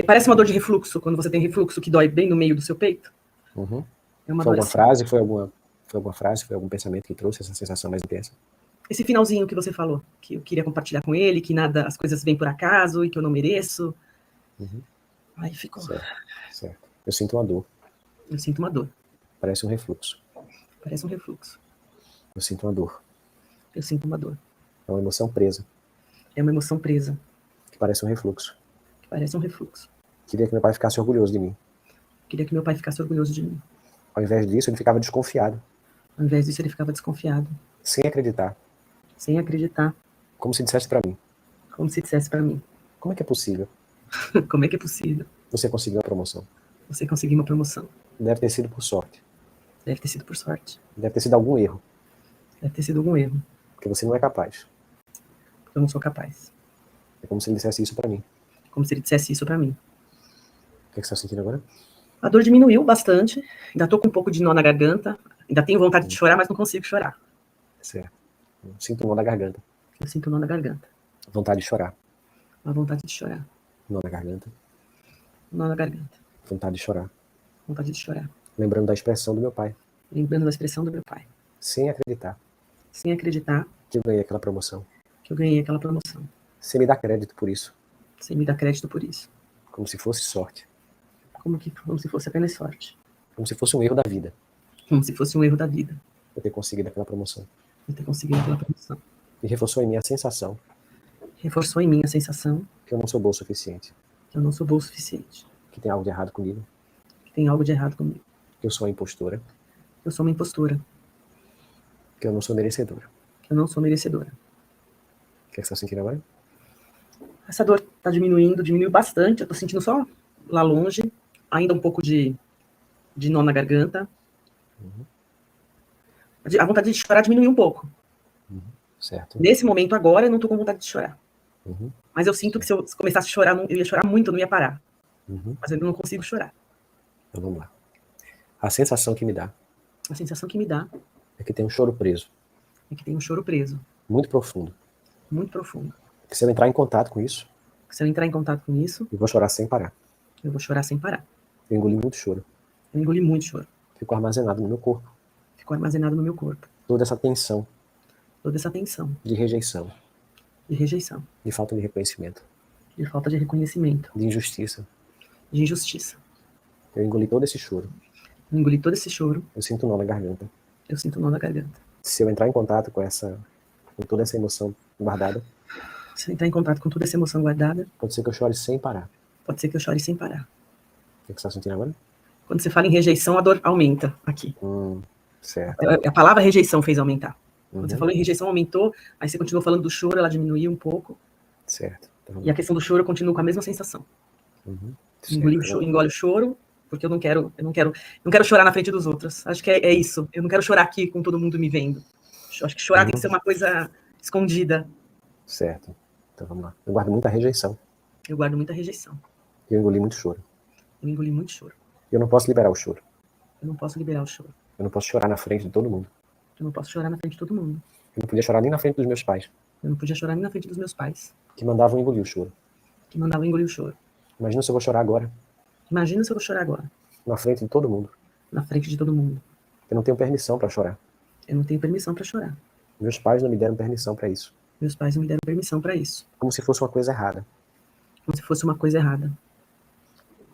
Parece uma dor de refluxo, quando você tem refluxo que dói bem no meio do seu peito. Uhum. É uma Foi dor alguma assim. frase? Foi alguma frase? Foi algum pensamento que trouxe essa sensação mais intensa? Esse finalzinho que você falou, que eu queria compartilhar com ele, que nada, as coisas vêm por acaso e que eu não mereço. Uhum. Aí ficou. Certo. Eu sinto uma dor. Eu sinto uma dor. Parece um refluxo. Parece um refluxo. Eu sinto uma dor. Eu sinto uma dor. É uma emoção presa. É uma emoção presa. Que parece um refluxo. Que parece um refluxo. Queria que meu pai ficasse orgulhoso de mim. Queria que meu pai ficasse orgulhoso de mim. Ao invés disso, ele ficava desconfiado. Ao invés disso, ele ficava desconfiado. Sem acreditar. Sem acreditar. Como se dissesse para mim. Como se dissesse para mim. Como é que é possível? Como é que é possível? Você conseguiu a promoção. Você conseguir uma promoção. Deve ter sido por sorte. Deve ter sido por sorte. Deve ter sido algum erro. Deve ter sido algum erro. Porque você não é capaz. Porque eu não sou capaz. É como se ele dissesse isso para mim. Como se ele dissesse isso para mim. O que você está sentindo agora? A dor diminuiu bastante. Ainda tô com um pouco de nó na garganta. Ainda tenho vontade de chorar, mas não consigo chorar. Certo. Sinto um nó na garganta. Eu sinto nó na garganta. Vontade de chorar. Uma vontade de chorar. Nó na garganta. Nó na garganta. Vontade de chorar. Vontade de chorar. Lembrando da expressão do meu pai. Lembrando da expressão do meu pai. Sem acreditar Sem acreditar que eu ganhei aquela promoção. que eu ganhei aquela promoção. Sem me dar crédito por isso. Sem me dar crédito por isso. Como se fosse sorte. Como se fosse apenas sorte. Como se fosse um erro da vida. Como se fosse um erro da vida. Eu ter conseguido aquela promoção. Eu ter conseguido aquela promoção. E reforçou em mim a sensação Reforçou em mim a sensação que eu não sou bom o suficiente. que eu não sou boa o suficiente. Que tem algo de errado comigo. Que tem algo de errado comigo. Que eu sou uma impostora. Que eu sou uma impostora. Que eu não sou merecedora. Que eu não sou merecedora. O que você está sentindo agora? Essa dor tá diminuiu bastante. Eu tô sentindo só lá longe. Ainda um pouco de nó na garganta. A vontade de chorar diminuiu um pouco. Certo. Nesse momento agora, eu não tô com vontade de chorar. Uhum. Mas eu sinto que se eu começasse a chorar, eu ia chorar muito, eu não ia parar. Uhum. Mas eu não consigo chorar. Então vamos lá. A sensação que me dá A sensação que me dá é que tem um choro preso. é que tem um choro preso. Muito profundo. Muito profundo. Que se eu entrar em contato com isso, Se eu entrar em contato com isso, eu vou chorar sem parar. eu vou chorar sem parar. Eu engoli muito choro. Eu engoli muito choro. Ficou armazenado no meu corpo. Ficou armazenado no meu corpo. Toda essa tensão Toda essa tensão de rejeição, de rejeição, de falta de reconhecimento, de falta de reconhecimento, de injustiça. de injustiça. Eu engoli todo esse choro. Eu engoli todo esse choro. Eu sinto um nó na garganta. Eu sinto um nó na garganta. Se eu entrar em contato com toda essa emoção guardada, Se eu entrar em contato com toda essa emoção guardada, pode ser que eu chore sem parar. pode ser que eu chore sem parar. O que você está sentindo agora? Quando você fala em rejeição, a dor aumenta aqui. Certo. A palavra rejeição fez aumentar. Quando Uhum. você falou em rejeição, aumentou. Aí você continuou falando do choro, ela diminuiu um pouco. Certo. Então, E a questão do choro, eu continuo com a mesma sensação. uhum. Engole o choro, porque eu não quero chorar na frente dos outros. Acho que é isso. Eu não quero chorar aqui com todo mundo me vendo. Acho que chorar tem que ser uma coisa escondida. Certo. Então vamos lá. Eu guardo muita rejeição. Eu guardo muita rejeição. Eu engoli muito choro. Eu engoli muito choro. Eu não posso liberar o choro. Eu não posso liberar o choro. Eu não posso chorar na frente de todo mundo. Eu não posso chorar na frente de todo mundo. Eu não podia chorar nem na frente dos meus pais, Eu não podia chorar nem na frente dos meus pais, que mandavam engolir o choro. que mandavam engolir o choro. Imagina se eu vou chorar agora, Imagina se eu vou chorar agora, na frente de todo mundo. na frente de todo mundo. Eu não tenho permissão para chorar. Eu não tenho permissão para chorar. Meus pais não me deram permissão para isso. Meus pais não me deram permissão para isso. Como se fosse uma coisa errada. Como se fosse uma coisa errada.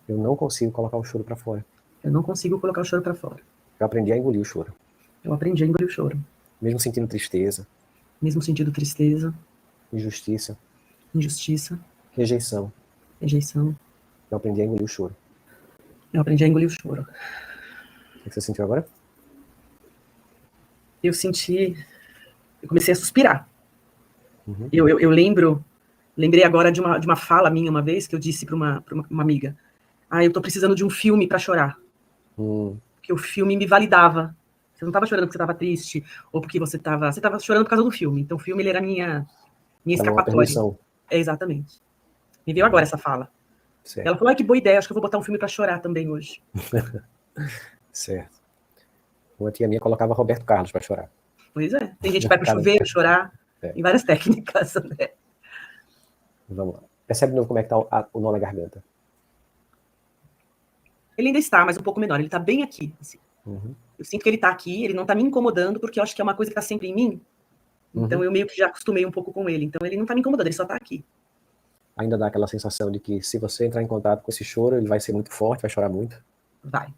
Eu não consigo colocar o choro para fora. Eu não consigo colocar o choro para fora. Eu aprendi a engolir o choro. Eu aprendi a engolir o choro. Mesmo sentindo tristeza, Mesmo sentindo tristeza, injustiça, injustiça, rejeição, rejeição, eu aprendi a engolir o choro. eu aprendi a engolir o choro. O que você sentiu agora? Eu comecei a suspirar. Uhum. Eu lembrei agora de uma fala minha uma vez, que eu disse para uma amiga: eu tô precisando de um filme para chorar. Porque o filme me validava. Você não estava chorando porque você estava triste, ou porque você estava chorando por causa do filme. Então o filme, ele era minha escapatória. Exatamente. Me veio agora essa fala. Certo. Ela falou: que boa ideia, acho que eu vou botar um filme para chorar também hoje. Certo. Uma tia minha colocava Roberto Carlos para chorar. Pois é. Tem gente que vai pro Cada- chuveiro chorar, É. em várias técnicas, né? Vamos lá. Percebe de novo como é que tá o nó na garganta. Ele ainda está, mas um pouco menor. Ele tá bem aqui, assim. Uhum. Eu sinto que ele tá aqui, ele não tá me incomodando, porque eu acho que é uma coisa que tá sempre em mim. Então eu meio que já acostumei um pouco com ele. Então ele não tá me incomodando, ele só tá aqui. Ainda dá aquela sensação de que se você entrar em contato com esse choro, ele vai ser muito forte, vai chorar muito. Vai.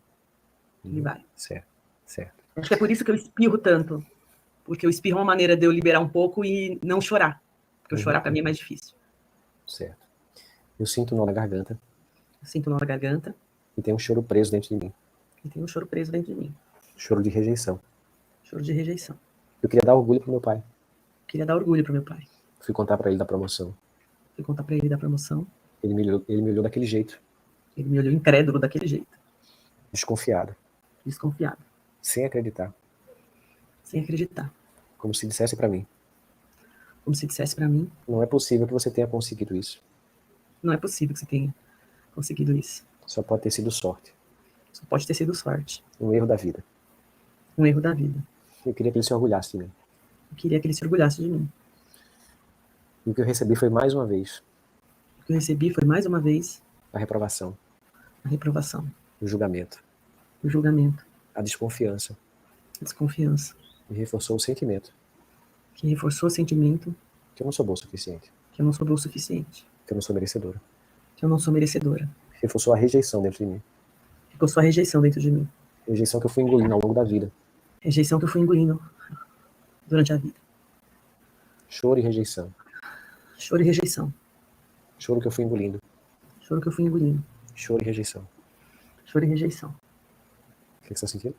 Ele vai. Certo, certo. Acho que é por isso que eu espirro tanto. Porque eu espirro é uma maneira de eu liberar um pouco e não chorar. Porque chorar pra mim é mais difícil. Certo. Eu sinto um nó na garganta Eu sinto nó na garganta e tem um choro preso dentro de mim. e tem um choro preso dentro de mim. Choro de rejeição. Choro de rejeição. Eu queria dar orgulho pro meu pai. Eu queria dar orgulho pro meu pai. Fui contar pra ele da promoção. Fui contar pra ele da promoção. Ele me olhou daquele jeito, Ele me olhou incrédulo daquele jeito. desconfiado, Desconfiado. sem acreditar. Sem acreditar. Como se dissesse pra mim: Como se dissesse pra mim, não é possível que você tenha conseguido isso. não é possível que você tenha conseguido isso. Só pode ter sido sorte. Só pode ter sido sorte. Um erro da vida. Um erro da vida. Eu queria que ele se orgulhasse de mim. Eu queria que ele se orgulhasse de mim. E o que eu recebi foi mais uma vez O que eu recebi foi, mais uma vez, a reprovação, a reprovação, o julgamento, o julgamento, a desconfiança. a desconfiança, E reforçou o sentimento que reforçou o sentimento que eu não sou bom o suficiente, que eu não sou boa o suficiente, que eu não sou merecedora. que eu não sou merecedora. Reforçou a rejeição dentro de mim. Reforçou a rejeição dentro de mim. Rejeição que eu fui engolindo ao longo da vida. Rejeição que eu fui engolindo durante a vida. Choro e rejeição. Choro e rejeição. Choro que eu fui engolindo. Choro que eu fui engolindo. Choro e rejeição. Choro e rejeição. O que você está sentindo?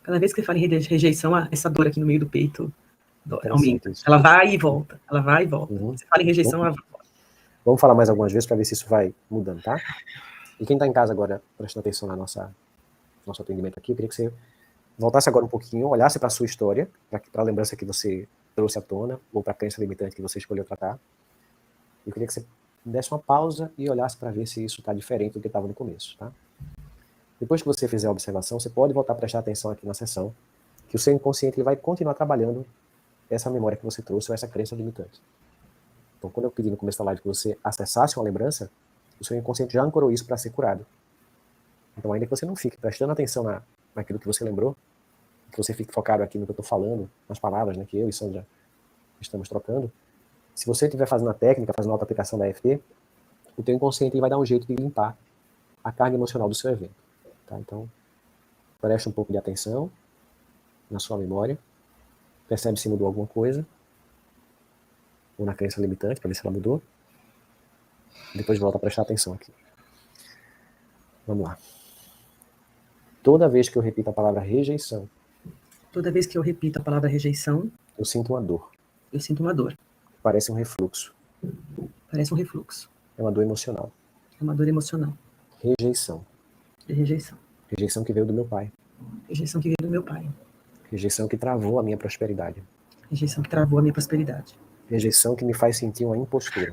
Cada vez que eu falo em rejeição, essa dor aqui no meio do peito aumenta. Isso. Ela vai e volta. Ela vai e volta. Uhum. Você fala em rejeição, ela volta. Vamos falar mais algumas vezes para ver se isso vai mudando, tá? E quem está em casa agora, prestando atenção na nosso atendimento aqui, eu queria que você voltasse agora um pouquinho, olhasse para a sua história, para a lembrança que você trouxe à tona, ou para a crença limitante que você escolheu tratar. Eu queria que você desse uma pausa e olhasse para ver se isso está diferente do que estava no começo, tá? Depois que você fizer a observação, você pode voltar a prestar atenção aqui na sessão, que o seu inconsciente ele vai continuar trabalhando essa memória que você trouxe, ou essa crença limitante. Então, quando eu pedi no começo da live que você acessasse uma lembrança, o seu inconsciente já ancorou isso para ser curado. Então, ainda que você não fique prestando atenção naquilo que você lembrou, que você fique focado aqui no que eu estou falando, nas palavras, né, que eu e Sandra estamos trocando, se você estiver fazendo a técnica, fazendo a auto-aplicação da EFT, o teu inconsciente ele vai dar um jeito de limpar a carga emocional do seu evento. Tá? Então, preste um pouco de atenção na sua memória, percebe se mudou alguma coisa, ou na crença limitante, para ver se ela mudou. Depois volta a prestar atenção aqui. Vamos lá. Toda vez que eu repito a palavra rejeição, Toda vez que eu repito a palavra rejeição, eu sinto uma dor. eu sinto uma dor. Parece um refluxo. Parece um refluxo. É uma dor emocional. É uma dor emocional. Rejeição. De rejeição. Rejeição que veio do meu pai. Rejeição que veio do meu pai. Rejeição que travou a minha prosperidade. Rejeição que travou a minha prosperidade. Rejeição que me faz sentir uma impostura.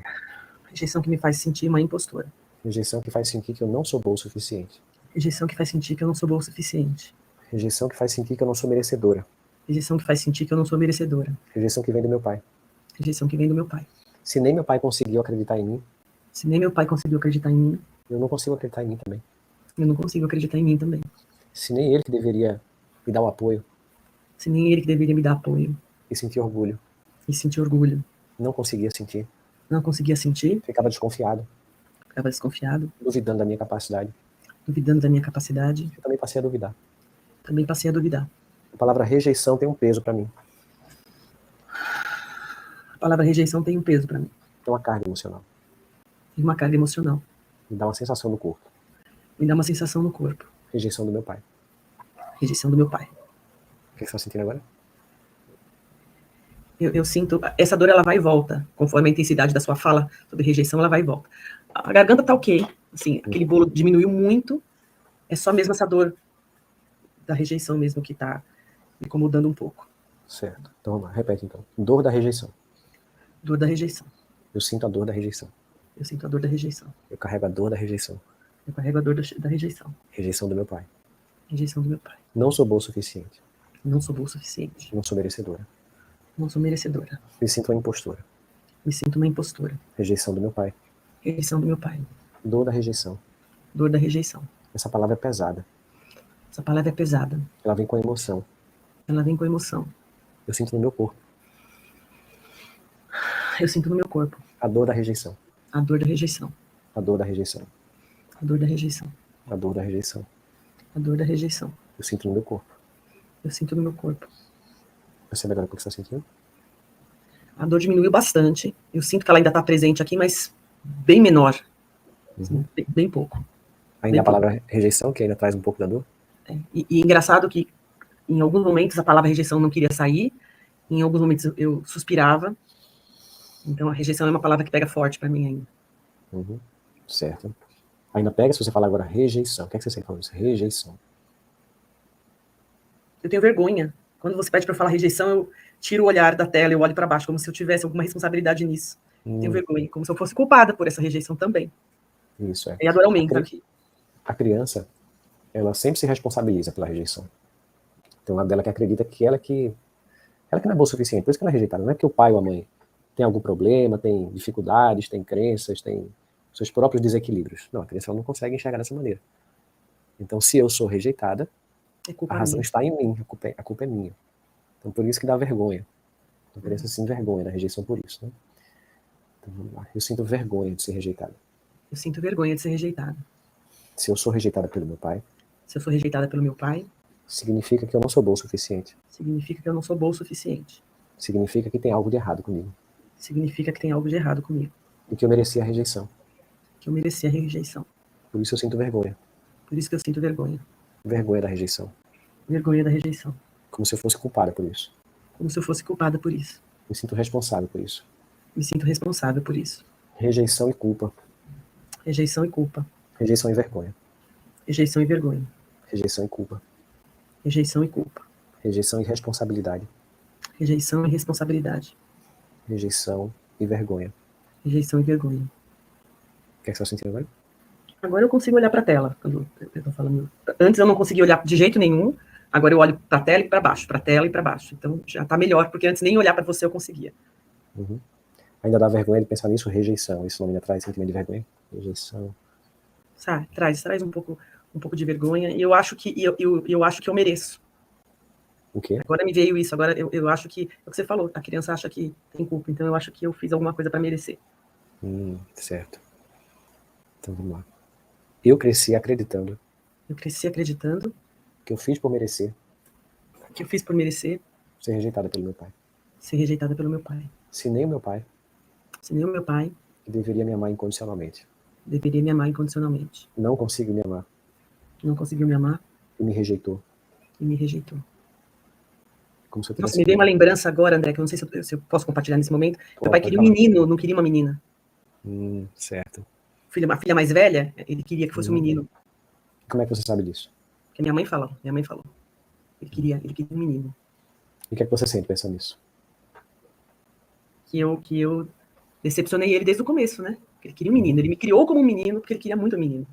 Rejeição que me faz sentir uma impostora. Rejeição que faz sentir que eu não sou bom o suficiente. Rejeição que faz sentir que eu não sou boa o suficiente. Rejeição que faz sentir que eu não sou merecedora. Rejeição que faz sentir que eu não sou merecedora. Rejeição que vem do meu pai. Rejeição que vem do meu pai. Se nem meu pai conseguiu acreditar em mim, Se nem meu pai conseguiu acreditar em mim, eu não consigo acreditar em mim também. eu não consigo acreditar em mim também. Se nem ele que deveria me dar o apoio Se nem ele que deveria me dar apoio e sentir orgulho, e sentir orgulho, não conseguia sentir, não conseguia sentir, ficava desconfiado, ficava desconfiado, duvidando da minha capacidade, duvidando da minha capacidade, eu também passei a duvidar. também passei a duvidar. A palavra rejeição tem um peso para mim, A palavra rejeição tem um peso para mim. tem uma carga emocional, Tem uma carga emocional. me dá uma sensação no corpo. Me dá uma sensação no corpo. Rejeição do meu pai. Rejeição do meu pai. O que você está sentindo agora? Eu sinto, essa dor ela vai e volta, conforme a intensidade da sua fala sobre rejeição, ela vai e volta. A garganta tá ok, assim, aquele bolo diminuiu muito, é só mesmo essa dor da rejeição mesmo que tá me incomodando um pouco. Certo. Então vamos lá, repete então. Dor da rejeição. Dor da rejeição. Eu sinto a dor da rejeição. Eu sinto a dor da rejeição. Eu carrego a dor da rejeição. Eu carrego a dor da rejeição. Rejeição do meu pai. Rejeição do meu pai. Não sou bom o suficiente. Não sou boa o suficiente. Não sou merecedora. Não sou merecedora. Me sinto uma impostora. Me sinto uma impostora. Rejeição do meu pai. Rejeição do meu pai. Dor da rejeição. Dor da rejeição. Essa palavra é pesada. Essa palavra é pesada. Ela vem com emoção. Ela vem com emoção. Eu sinto no meu corpo. Eu sinto no meu corpo. A dor da rejeição. A dor da rejeição. A dor da rejeição. A dor da rejeição. A dor da rejeição. A dor da rejeição. Eu sinto no meu corpo. Eu sinto no meu corpo. Percebe agora o que você está sentindo? A dor diminuiu bastante. Eu sinto que ela ainda está presente aqui, mas bem menor. Bem pouco. Ainda a palavra rejeição, que ainda traz um pouco da dor? E engraçado que em alguns momentos a palavra rejeição não queria sair, em alguns momentos eu suspirava. Então a rejeição é uma palavra que pega forte para mim ainda. Certo. Ainda pega se você falar agora rejeição. O que é que você sente falando isso? Rejeição. Eu tenho vergonha. Quando você pede para eu falar rejeição, eu tiro o olhar da tela, eu olho para baixo, como se eu tivesse alguma responsabilidade nisso. Tenho vergonha, como se eu fosse culpada por essa rejeição também. Isso, é. E a dor aumenta aqui. A criança, ela sempre se responsabiliza pela rejeição. Tem um lado dela que acredita que ela que não é boa o suficiente, por isso que ela é rejeitada. Não é que o pai ou a mãe tem algum problema, tem dificuldades, tem crenças, tem seus próprios desequilíbrios. Não, a criança ela não consegue enxergar dessa maneira. Então, se eu sou rejeitada, a razão está em mim, a culpa é minha. Então, por isso que dá vergonha. A criança se envergonha da rejeição por isso, né? Então, vamos lá. Eu sinto vergonha de ser rejeitada. Eu sinto vergonha de ser rejeitada. Se eu sou rejeitada pelo meu pai, se eu sou rejeitada pelo meu pai, significa que eu não sou boa o suficiente. Significa que eu não sou boa o suficiente. Significa que tem algo de errado comigo. Significa que tem algo de errado comigo. E que eu merecia a rejeição. Que eu merecia a rejeição. Por isso eu sinto vergonha. Por isso que eu sinto vergonha. Vergonha da rejeição. Vergonha da rejeição. Como se eu fosse culpada por isso. Como se eu fosse culpada por isso. Me sinto responsável por isso. Me sinto responsável por isso. Rejeição e culpa. Rejeição e culpa. Rejeição e vergonha. Rejeição e vergonha. Rejeição e culpa. Rejeição e culpa. Rejeição e responsabilidade. Rejeição e responsabilidade. Rejeição e vergonha. Rejeição e vergonha. O que é que você está sentindo agora? Agora eu consigo olhar para a tela. Quando eu tô falando. Antes eu não conseguia olhar de jeito nenhum. Agora eu olho para a tela e para baixo, para a tela e para baixo. Então já está melhor, porque antes nem olhar para você eu conseguia. Ainda dá vergonha de pensar nisso? Rejeição. Esse nome ainda traz sentimento de vergonha? Rejeição. Traz um pouco de vergonha. E eu acho que eu acho que eu mereço. O quê? Agora me veio isso. Agora eu acho que é o que você falou. A criança acha que tem culpa. Então eu acho que eu fiz alguma coisa para merecer. Certo. Então vamos lá. Eu cresci acreditando. Eu cresci acreditando. Que eu fiz por merecer. Que eu fiz por merecer. Ser rejeitada pelo meu pai. Ser rejeitada pelo meu pai. Se nem o meu pai. Se nem o meu pai. Deveria me amar incondicionalmente. Deveria me amar incondicionalmente. Não consigo me amar. Não conseguiu me amar. E me rejeitou. E me rejeitou. Como se eu Nossa, me veio uma lembrança agora, André, que eu não sei se eu posso compartilhar nesse momento. Meu pai queria um menino, não queria uma menina. Certo. A filha mais velha, ele queria que fosse um menino. Como é que você sabe disso? Porque minha mãe falou. Ele queria um menino. E o que é que você sente pensando nisso? Que eu decepcionei ele desde o começo, né? Ele queria um menino. Ele me criou como um menino, porque ele queria muito um menino.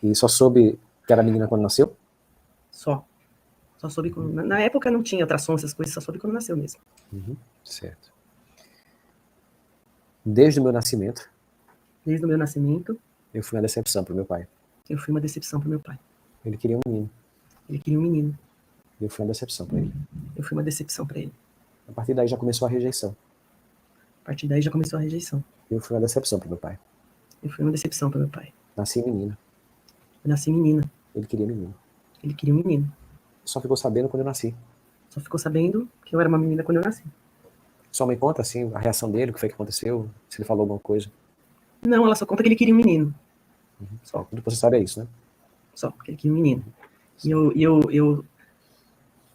E só soube que era menina quando nasceu? Só soube quando... Na época não tinha ultrassom, essas coisas, só soube quando nasceu mesmo. Certo. Desde o meu nascimento. Desde o meu nascimento. Eu fui uma decepção pro meu pai. Eu fui uma decepção pro meu pai. Ele queria um menino. Ele queria um menino. Eu fui uma decepção para ele. Eu fui uma decepção para ele. A partir daí já começou a rejeição. A partir daí já começou a rejeição. Eu fui uma decepção pro meu pai. Eu fui uma decepção pro meu pai. Nasci menina. Eu nasci menina. Ele queria menino. Ele queria um menino. Só ficou sabendo quando eu nasci. Só ficou sabendo que eu era uma menina quando eu nasci. Sua mãe conta, assim, a reação dele, o que foi que aconteceu, se ele falou alguma coisa? Não, ela só conta que ele queria um menino. Só. Tudo que você sabe é isso, né? Só, que ele queria um menino.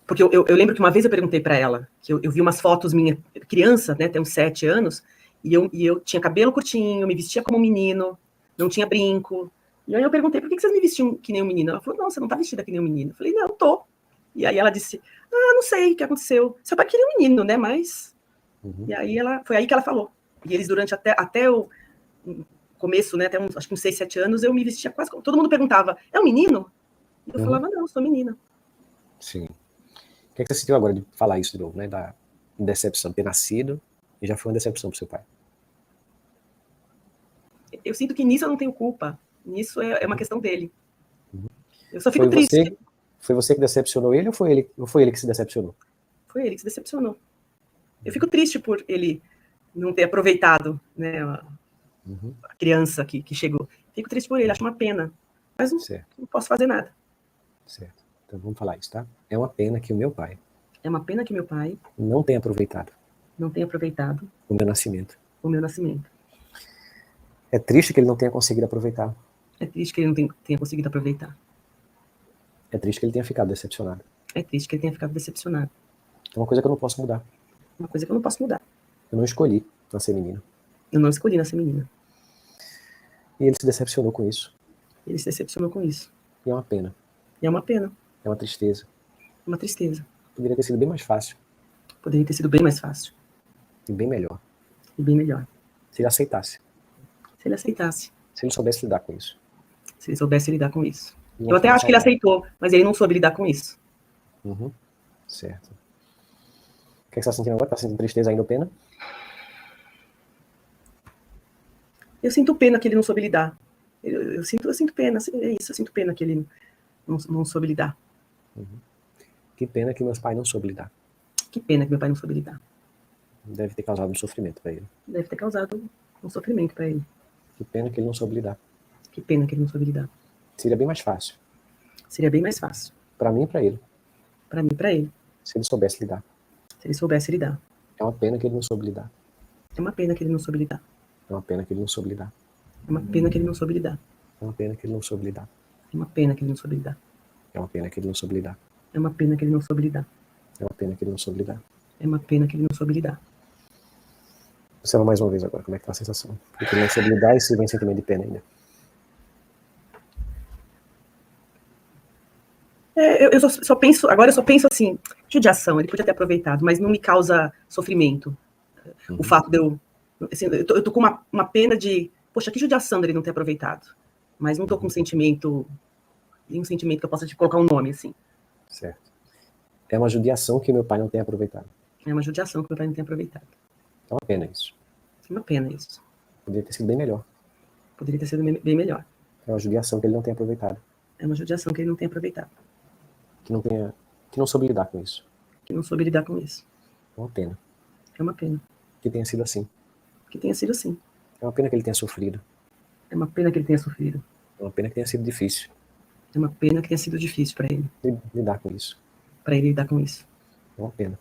Porque eu lembro que uma vez eu perguntei pra ela, que eu vi umas fotos minha criança, né, tem uns 7 anos, e eu tinha cabelo curtinho, me vestia como um menino, não tinha brinco. E aí eu perguntei, por que vocês me vestiam que nem um menino? Ela falou, não, você não tá vestida que nem um menino. Eu falei, não, tô. E aí ela disse, não sei o que aconteceu. Seu pai queria um menino, né, mas... E aí foi aí que ela falou. E eles durante até o começo, né, até acho que uns 6, 7 anos, eu me vestia quase... Todo mundo perguntava, é um menino? E eu falava, não, sou menina. Sim. O que é que você sentiu agora de falar isso de novo, né? Da decepção, ter nascido e já foi uma decepção pro seu pai. Eu sinto que nisso eu não tenho culpa. Nisso é uma questão dele. Uhum. Eu só fico triste. Foi você que decepcionou ele ou foi ele que se decepcionou? Foi ele que se decepcionou. Eu fico triste por ele não ter aproveitado, né, a criança que chegou. Fico triste por ele, acho uma pena. Mas não posso fazer nada. Certo. Então vamos falar isso, tá? É uma pena que o meu pai... É uma pena que meu pai... não tenha aproveitado. Não tenha aproveitado... o meu nascimento. O meu nascimento. É triste que ele não tenha conseguido aproveitar. É triste que ele não tenha conseguido aproveitar. É triste que ele tenha ficado decepcionado. É triste que ele tenha ficado decepcionado. É uma coisa que eu não posso mudar. Uma coisa que eu não posso mudar. Eu não escolhi nascer menino. Eu não escolhi nascer menina. E ele se decepcionou com isso. Ele se decepcionou com isso. E é uma pena. E é uma pena. É uma tristeza. É uma tristeza. Poderia ter sido bem mais fácil. Poderia ter sido bem mais fácil. E bem melhor. E bem melhor. Se ele aceitasse. Se ele aceitasse. Se ele soubesse lidar com isso. Se ele soubesse lidar com isso. Eu até acho que ele aceitou, mas ele não soube lidar com isso. Certo. O que você está sentindo agora? Está sentindo tristeza ainda ou pena? Eu sinto pena que ele não soube lidar. Eu sinto pena, é isso, eu sinto pena que ele não soube lidar. Que pena que meus pais não soube lidar. Que pena que meu pai não soube lidar. Deve ter causado um sofrimento para ele. Deve ter causado um sofrimento para ele. Que pena que ele não soube lidar. Que pena que ele não soube lidar. Seria bem mais fácil. Seria bem mais fácil. Para mim e para ele. Para mim e para ele. Se ele soubesse lidar. Se ele soubesse lidar. É uma pena que ele não soube lidar. É uma pena que ele não soube lidar. É uma pena que ele não soube lidar. É uma pena que ele não soube lidar. É uma pena que ele não soube lidar. É uma pena que ele não soube lidar. É uma pena que ele não soube lidar. É uma pena que ele não soube lidar. É uma pena que ele não soube lidar. É uma pena que ele não soube lidar. Observa mais uma vez agora como é que tá a sensação. Porque ele não soube lidar e se vem sentimento de pena ainda. Eu só penso, agora eu só penso assim, judiação, ele podia ter aproveitado, mas não me causa sofrimento. O fato de assim, eu tô com uma pena de, poxa, que judiação dele não ter aproveitado. Mas não tô com nenhum sentimento que eu possa te colocar um nome, assim. Certo. É uma judiação que meu pai não tenha aproveitado. É uma judiação que meu pai não tenha aproveitado. É uma pena isso. É uma pena isso. Poderia ter sido bem melhor. Poderia ter sido bem melhor. É uma judiação que ele não tenha aproveitado. É uma judiação que ele não tenha aproveitado. Que não soube lidar com isso. Que não soube lidar com isso. É uma pena. É uma pena. Que tenha sido assim. Que tenha sido assim. É uma pena que ele tenha sofrido. É uma pena que ele tenha sofrido. É uma pena que tenha sido difícil. É uma pena que tenha sido difícil para ele. Lidar com isso. Para ele lidar com isso. É uma pena.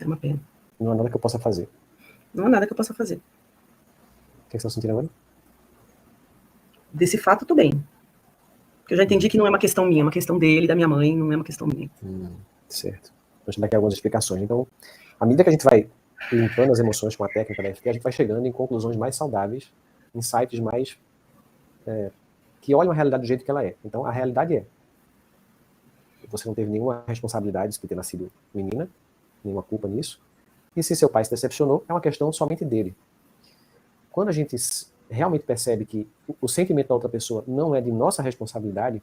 É uma pena. Não há nada que eu possa fazer. Não há nada que eu possa fazer. O que você está sentindo agora? Desse fato, eu tô bem. Porque eu já entendi que não é uma questão minha, é uma questão dele, da minha mãe, não é uma questão minha. Certo. Vou te dar aqui algumas explicações. Então, à medida que a gente vai limpando as emoções com a técnica da EFT, a gente vai chegando em conclusões mais saudáveis, insights mais... que olham a realidade do jeito que ela é. Então, a realidade é: você não teve nenhuma responsabilidade por ter nascido menina, nenhuma culpa nisso. E se seu pai se decepcionou, é uma questão somente dele. Quando a gente realmente percebe que o sentimento da outra pessoa não é de nossa responsabilidade,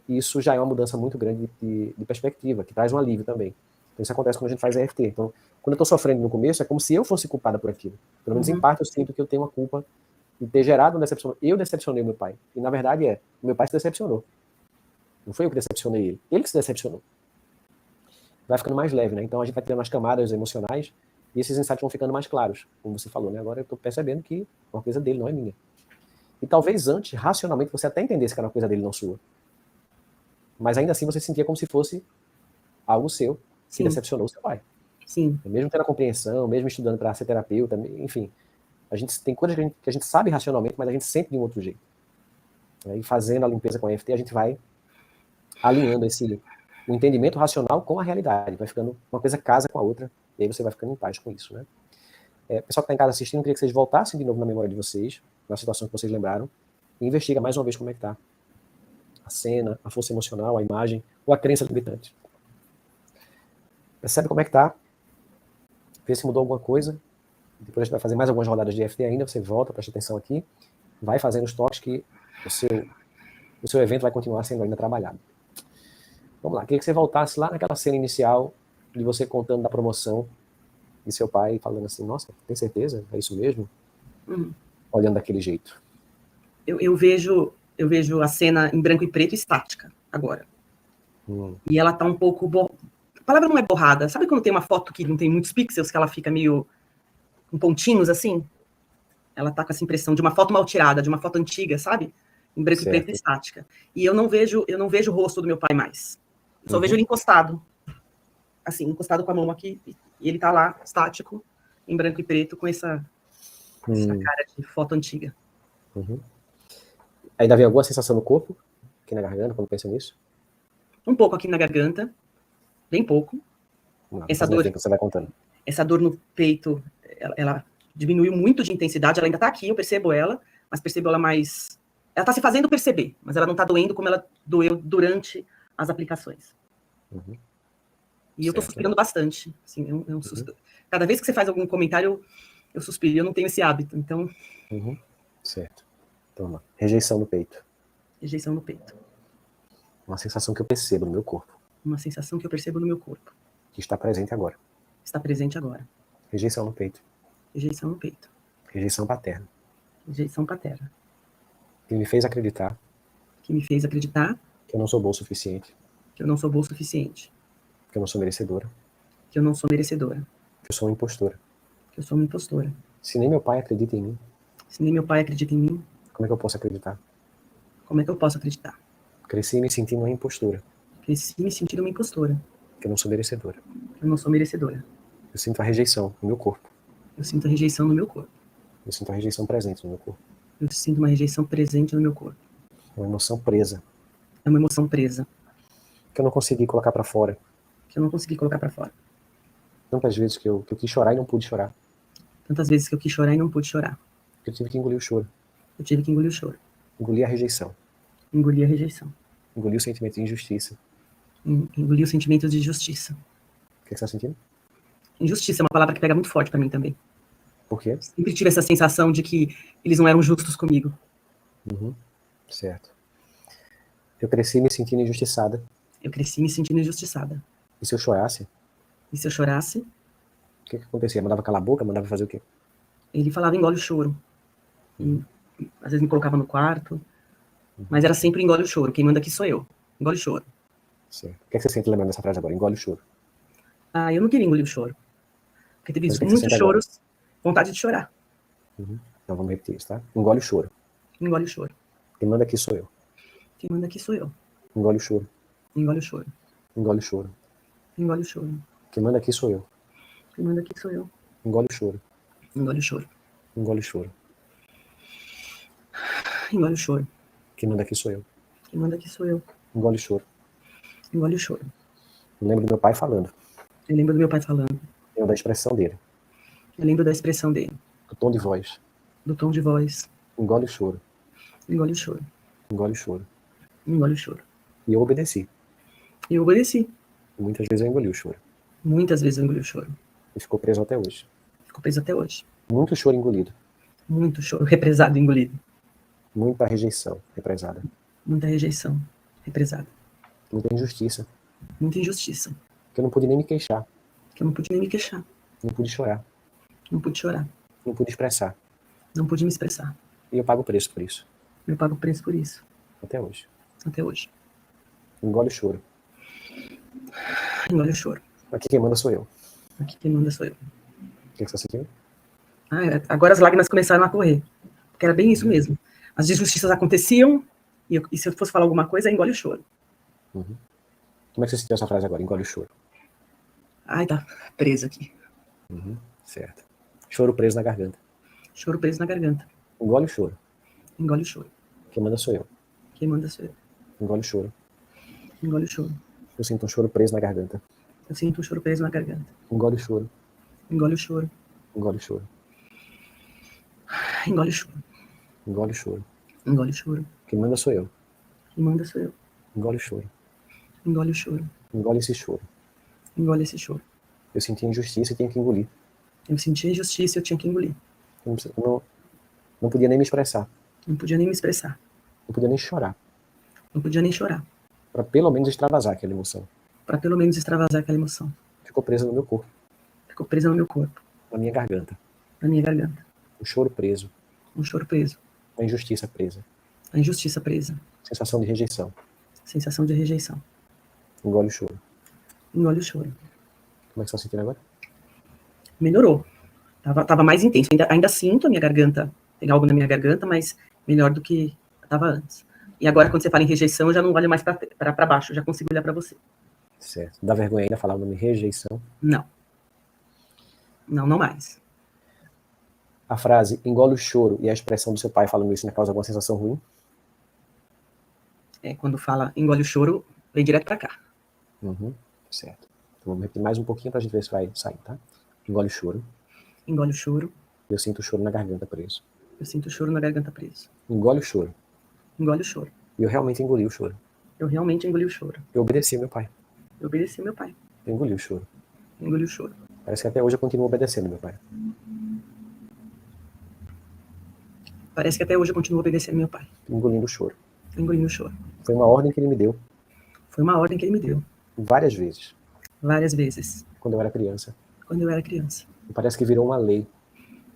isso já é uma mudança muito grande de perspectiva, que traz um alívio também. Então isso acontece quando a gente faz EFT. Então, quando eu estou sofrendo no começo, é como se eu fosse culpada por aquilo. Pelo menos em parte eu sinto que eu tenho uma culpa de ter gerado uma decepção. Eu decepcionei meu pai. E na verdade meu pai se decepcionou. Não foi eu que decepcionei ele. Ele que se decepcionou. Vai ficando mais leve, né? Então a gente vai tendo as camadas emocionais e esses insights vão ficando mais claros. Como você falou, né? Agora eu tô percebendo que é uma coisa dele, não é minha. E talvez antes, racionalmente, você até entendesse que era uma coisa dele, não sua. Mas ainda assim você sentia como se fosse algo seu que decepcionou o seu pai. Sim. Mesmo tendo a compreensão, mesmo estudando para ser terapeuta, enfim. A gente tem coisas que a gente sabe racionalmente, mas a gente sente de um outro jeito. E fazendo a limpeza com a EFT, a gente vai alinhando o entendimento racional com a realidade. Vai ficando, uma coisa casa com a outra, e aí você vai ficando em paz com isso, né? Pessoal que está em casa assistindo, eu queria que vocês voltassem de novo na memória de vocês, na situação que vocês lembraram, e investiga mais uma vez como é que está a cena, a força emocional, a imagem, ou a crença limitante. Percebe como é que está, vê se mudou alguma coisa. Depois a gente vai fazer mais algumas rodadas de EFT ainda, você volta, presta atenção aqui, vai fazendo os toques que o seu evento vai continuar sendo ainda trabalhado. Vamos lá, queria que você voltasse lá naquela cena inicial de você contando da promoção e seu pai falando assim, nossa, tem certeza? É isso mesmo? Olhando daquele jeito. Eu vejo a cena em branco e preto estática agora. E ela tá um pouco... A palavra não é borrada. Sabe quando tem uma foto que não tem muitos pixels, que ela fica meio com pontinhos assim? Ela tá com essa impressão de uma foto mal tirada, de uma foto antiga, sabe? Em branco e preto estática. E eu não vejo o rosto do meu pai mais. Só vejo ele encostado. Assim, encostado com a mão aqui. E ele tá lá, estático, em branco e preto, com essa cara de foto antiga. Ainda vem alguma sensação no corpo? Aqui na garganta, quando pensa nisso? Um pouco aqui na garganta. Bem pouco. Essa dor que você vai contando. Essa dor no peito, ela diminuiu muito de intensidade. Ela ainda tá aqui, eu percebo ela. Mas percebo ela mais... Ela tá se fazendo perceber. Mas ela não tá doendo como ela doeu durante as aplicações. E eu tô suspirando bastante. Assim, é um susto. Cada vez que você faz algum comentário, eu suspiro. Eu não tenho esse hábito, então... Certo. Toma. Rejeição no peito. Rejeição no peito. Uma sensação que eu percebo no meu corpo. Uma sensação que eu percebo no meu corpo. Que está presente agora. Está presente agora. Rejeição no peito. Rejeição no peito. Rejeição paterna. Rejeição paterna. Que me fez acreditar. Que me fez acreditar. Que eu não sou boa o suficiente. Que eu não sou boa o suficiente. Que eu não sou merecedora. Que eu não sou merecedora. Que eu sou uma impostora. Que eu sou uma impostora. Se nem meu pai acredita em mim. Se nem meu pai acredita em mim. Como é que eu posso acreditar? Como é que eu posso acreditar? Cresci me sentindo uma impostora. Cresci me sentindo uma impostora. Que eu não sou merecedora. Que eu não sou merecedora. Eu sinto a rejeição no meu corpo. Eu sinto a rejeição no meu corpo. Eu sinto a rejeição presente no meu corpo. Eu sinto uma rejeição presente no meu corpo. Uma emoção presa. É uma emoção presa. Que eu não consegui colocar pra fora. Que eu não consegui colocar pra fora. Tantas vezes que eu quis chorar e não pude chorar. Tantas vezes que eu quis chorar e não pude chorar. Eu tive que engolir o choro. Eu tive que engolir o choro. Engolir a rejeição. Engolir a rejeição. Engolir o sentimento de injustiça. Engolir o sentimento de justiça. O que você está sentindo? Injustiça é uma palavra que pega muito forte pra mim também. Por quê? Sempre tive essa sensação de que eles não eram justos comigo. Certo. Eu cresci me sentindo injustiçada. Eu cresci me sentindo injustiçada. E se eu chorasse? E se eu chorasse? O que acontecia? Mandava calar a boca? Mandava fazer o quê? Ele falava engole o choro. E, às vezes me colocava no quarto. Mas era sempre engole o choro. Quem manda aqui sou eu. Engole o choro. Certo. O que você sente lembrando dessa frase agora? Engole o choro. Ah, eu não queria engolir o choro. Porque teve Mas o que muitos choros, vontade de chorar. Então vamos repetir isso, tá? Engole o choro. Engole o choro. Quem manda aqui sou eu. Quem manda aqui sou eu. Engole o choro. Engole o choro. Engole o choro. Engole o choro. Quem manda aqui sou eu. Quem manda aqui sou eu. Engole o choro. Engole o choro. Engole o choro. Engole o choro. Quem manda aqui sou eu. Quem manda aqui sou eu. Engole o choro. Engole o choro. Eu lembro do meu pai falando. Eu lembro do meu pai falando. Eu lembro da expressão dele. Eu lembro da expressão dele. Do tom de voz. Do tom de voz. Engole o choro. Engole o choro. Engole o choro. Engole o choro. E eu obedeci. E eu obedeci. E muitas vezes eu engoli o choro. Muitas vezes eu engoli o choro. E ficou preso até hoje. Ficou preso até hoje. Muito choro engolido. Muito choro represado e engolido. Muita rejeição represada. Muita rejeição represada. Muita injustiça. Muita injustiça. Que eu não pude nem me queixar. Que eu não pude nem me queixar. Não pude chorar. Não pude chorar. Não pude expressar. Não pude me expressar. E eu pago o preço por isso. Eu pago o preço por isso. Até hoje. Até hoje. Engole o choro. Engole o choro. Aqui quem manda sou eu. Aqui quem manda sou eu. O que você está sentindo? Ah, agora as lágrimas começaram a correr. Porque era bem isso mesmo. As injustiças aconteciam e se eu fosse falar alguma coisa, engole o choro. Como é que você sentiu essa frase agora? Engole o choro. Ai, tá preso aqui. Certo. Choro preso na garganta. Choro preso na garganta. Engole o choro. Engole o choro. Quem manda sou eu. Quem manda sou eu. Engole o choro. Engole o choro. Eu sinto um choro preso na garganta. Eu sinto um choro preso na garganta. Engole o choro. Engole o choro. Engole o choro. Engole o choro. Engole o choro. Engole o choro. Quem manda sou eu. Quem manda sou eu. Engole o choro. Engole o choro. Engole esse choro. Engole esse choro. Eu senti injustiça e tinha que engolir. Eu senti injustiça e eu tinha que engolir. Eu não podia nem me expressar. Não podia nem me expressar. Não podia nem chorar. Não podia nem chorar. Para pelo menos extravasar aquela emoção. Para pelo menos extravasar aquela emoção. Ficou presa no meu corpo. Ficou presa no meu corpo. Na minha garganta. Na minha garganta. Um choro preso. Um choro preso. A injustiça presa. A injustiça presa. Sensação de rejeição. Sensação de rejeição. Engole o choro. Engole o choro. Como é que você está sentindo agora? Melhorou. Tava mais intenso. Ainda sinto a minha garganta. Tem algo na minha garganta, mas melhor do que estava antes. E agora, quando você fala em rejeição, eu já não olho mais para baixo. Eu já consigo olhar para você. Certo. Dá vergonha ainda falar o nome rejeição? Não. Não mais. A frase engole o choro e a expressão do seu pai falando isso me causa alguma sensação ruim? Quando fala engole o choro, vem direto para cá. Certo. Então vamos repetir mais um pouquinho para a gente ver se vai sair, tá? Engole o choro. Engole o choro. Eu sinto o choro na garganta preso. Eu sinto o choro na garganta preso. Engole o choro. Engole o choro. E eu realmente engoli o choro. Eu realmente engoli o choro. Eu obedeci meu pai. Eu obedeci meu pai. Eu engoli o choro. Engoli o choro. Parece que até hoje eu continuo obedecendo meu pai. Parece que até hoje eu continuo obedecendo meu pai. Engolindo o choro. Engolindo o choro. Foi uma ordem que ele me deu. Foi uma ordem que ele me deu. Várias vezes. Várias vezes. Quando eu era criança. Quando eu era criança. E parece que virou uma lei.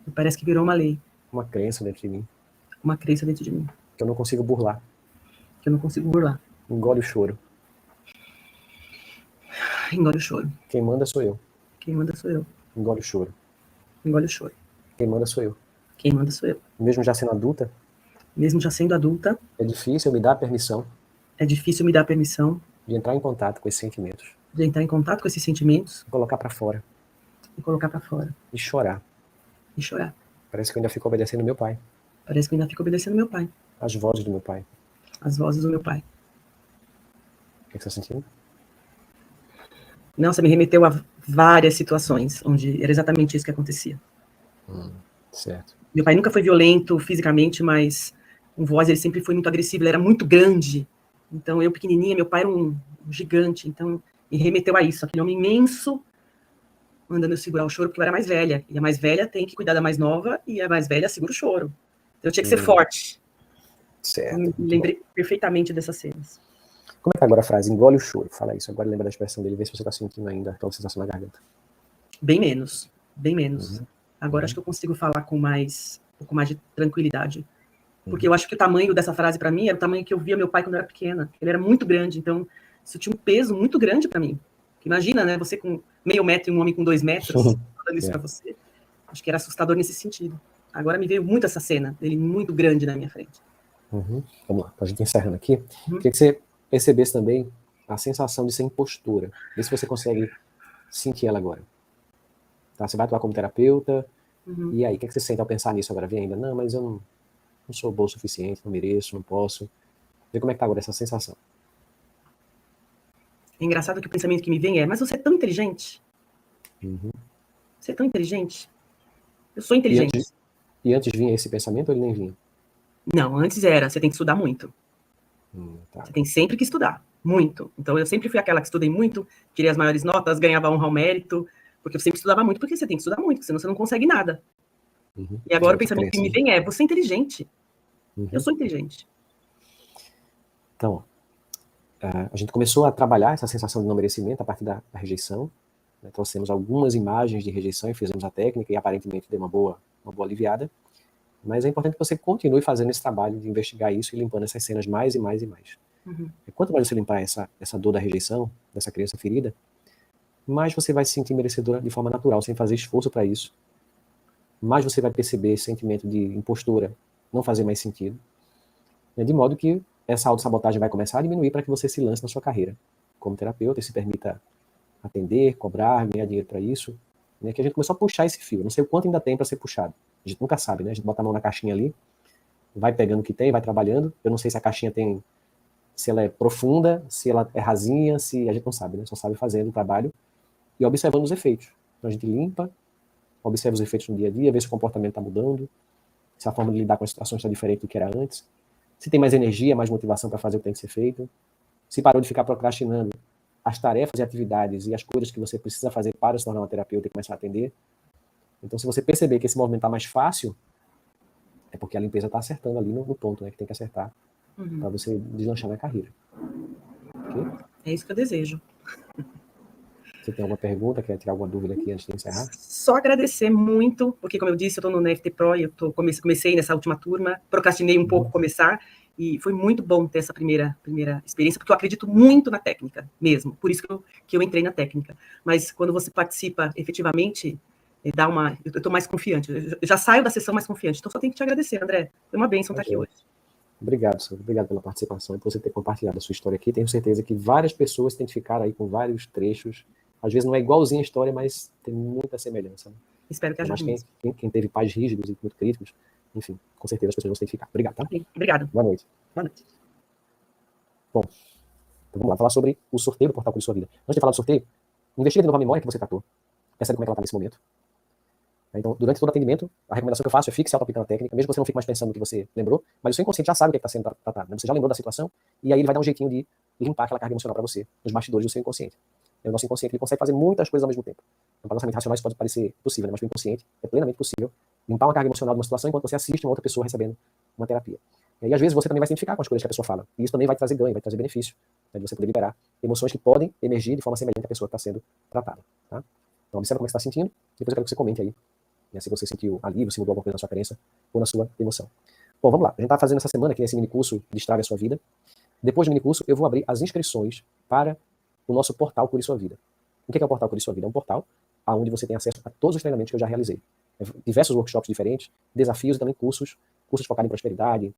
E parece que virou uma lei. Uma crença dentro de mim. Uma crença dentro de mim. Que eu não consigo burlar. Que eu não consigo burlar. Engole o choro. Engole o choro. Quem manda sou eu. Quem manda sou eu. Engole o choro. Engole o choro. Quem manda sou eu. Quem manda sou eu. Mesmo já sendo adulta. Mesmo já sendo adulta. É difícil me dar permissão. É difícil me dar permissão. De entrar em contato com esses sentimentos. De entrar em contato com esses sentimentos. E colocar para fora. E colocar para fora. E chorar. E chorar. Parece que eu ainda fico obedecendo meu pai. Parece que eu ainda fico obedecendo meu pai. As vozes do meu pai. As vozes do meu pai. O que você está sentindo? Nossa, me remeteu a várias situações onde era exatamente isso que acontecia. Certo. Meu pai nunca foi violento fisicamente, mas com voz ele sempre foi muito agressivo, ele era muito grande. Então, eu pequenininha, meu pai era um gigante. Então, me remeteu a isso, aquele homem imenso, mandando eu segurar o choro, porque eu era mais velha. E a mais velha tem que cuidar da mais nova, e a mais velha segura o choro. Então, eu tinha que ser forte. Certo. Eu me lembrei perfeitamente dessas cenas. Como é que é agora a frase? Engole o choro. Fala isso. Agora lembra da expressão dele. Vê se você está sentindo ainda aquela sensação na garganta. Bem menos. Bem menos. Agora acho que eu consigo falar com um pouco mais de tranquilidade. Porque eu acho que o tamanho dessa frase para mim era o tamanho que eu via meu pai quando eu era pequena. Ele era muito grande, então isso tinha um peso muito grande para mim. Imagina, né? Você com meio metro e um homem com 2 metros falando isso para você. Acho que era assustador nesse sentido. Agora me veio muito essa cena dele muito grande na minha frente. Vamos lá, para a gente encerrando aqui. Queria que você percebesse também a sensação de ser impostura. Vê se você consegue sentir ela agora. Tá? Você vai atuar como terapeuta. E aí, o que você sente ao pensar nisso agora? Vem ainda, não, mas eu não sou bom o suficiente, não mereço, não posso. Vê como é que tá agora essa sensação. É engraçado que o pensamento que me vem mas você é tão inteligente. Você é tão inteligente. Eu sou inteligente. E antes vinha esse pensamento ou ele nem vinha? Não, antes era, você tem que estudar muito. Tá. Você tem sempre que estudar, muito. Então, eu sempre fui aquela que estudei muito, tirei as maiores notas, ganhava honra ao mérito, porque eu sempre estudava muito, porque você tem que estudar muito, senão você não consegue nada. E agora o pensamento que me vem você é inteligente. Eu sou inteligente. Então, a gente começou a trabalhar essa sensação de não merecimento a partir da rejeição. Né? Trouxemos algumas imagens de rejeição e fizemos a técnica e aparentemente deu uma boa aliviada. Mas é importante que você continue fazendo esse trabalho de investigar isso e limpando essas cenas mais e mais e mais. E quanto mais você limpar essa dor da rejeição, dessa criança ferida, mais você vai se sentir merecedora de forma natural, sem fazer esforço para isso. Mais você vai perceber esse sentimento de impostura não fazer mais sentido. De modo que essa autossabotagem vai começar a diminuir para que você se lance na sua carreira como terapeuta e se permita atender, cobrar, ganhar dinheiro para isso. Que a gente começou a puxar esse fio. Não sei o quanto ainda tem para ser puxado. A gente nunca sabe, né? A gente bota a mão na caixinha ali, vai pegando o que tem, vai trabalhando. Eu não sei se a caixinha tem, se ela é profunda, se ela é rasinha, se a gente não sabe, né? Só sabe fazendo o trabalho e observando os efeitos. Então a gente limpa, observa os efeitos no dia a dia, vê se o comportamento está mudando, se a forma de lidar com as situações está diferente do que era antes, se tem mais energia, mais motivação para fazer o que tem que ser feito, se parou de ficar procrastinando as tarefas e atividades e as coisas que você precisa fazer para se tornar uma terapeuta e começar a atender. Então, se você perceber que esse movimento está mais fácil, é porque a limpeza está acertando ali no ponto, né, que tem que acertar para você deslanchar na carreira. aqui? É isso que eu desejo. Você tem alguma pergunta, quer tirar alguma dúvida aqui antes de encerrar? Só agradecer muito, porque, como eu disse, eu estou no NFT Pro e comecei nessa última turma, procrastinei um pouco começar, e foi muito bom ter essa primeira experiência, porque eu acredito muito na técnica mesmo, por isso que eu entrei na técnica. Mas quando você participa efetivamente, eu estou mais confiante, eu já saio da sessão mais confiante, então só tenho que te agradecer, André. Foi uma bênção estar aqui hoje. Obrigado, senhor. Obrigado pela participação e por você ter compartilhado a sua história aqui. Tenho certeza que várias pessoas se identificaram aí com vários trechos. Às vezes não é igualzinha a história, mas tem muita semelhança. Né? Espero que ajude mesmo. Quem teve pais rígidos e muito críticos, enfim, com certeza as pessoas vão se identificar. Obrigado, tá? Obrigado. Boa noite. Boa noite. Bom, então vamos lá, falar sobre o sorteio do Portal Cure Sua Vida. Antes de falar do sorteio, investiga de novo a memória que você tratou. Percebe como é que ela está nesse momento. Então, durante todo o atendimento, a recomendação que eu faço é fixe auto-aplicando a técnica, mesmo que você não fique mais pensando no que você lembrou, mas o seu inconsciente já sabe o que está sendo tratado, né? Você já lembrou da situação, e aí ele vai dar um jeitinho de limpar aquela carga emocional para você, nos bastidores do seu inconsciente. O nosso inconsciente ele consegue fazer muitas coisas ao mesmo tempo. Então, para nossa mente racional isso pode parecer possível, né? Mas para o inconsciente é plenamente possível limpar uma carga emocional de uma situação enquanto você assiste uma outra pessoa recebendo uma terapia. E às vezes você também vai se identificar com as coisas que a pessoa fala, e isso também vai trazer ganho, vai trazer benefício, né? De você poder liberar emoções que podem emergir de forma semelhante à pessoa que está sendo tratada. Tá? Então, observe como você está sentindo, depois eu quero que você comente aí, né, se você sentiu alívio, se mudou alguma coisa na sua crença ou na sua emoção. Bom, vamos lá. A gente está fazendo essa semana aqui esse mini curso Destrave a Sua Vida. Depois do mini curso, eu vou abrir as inscrições para o nosso portal Cure Sua Vida. O que é o portal Cure Sua Vida? É um portal onde você tem acesso a todos os treinamentos que eu já realizei. Diversos workshops diferentes, desafios e também cursos focados em prosperidade,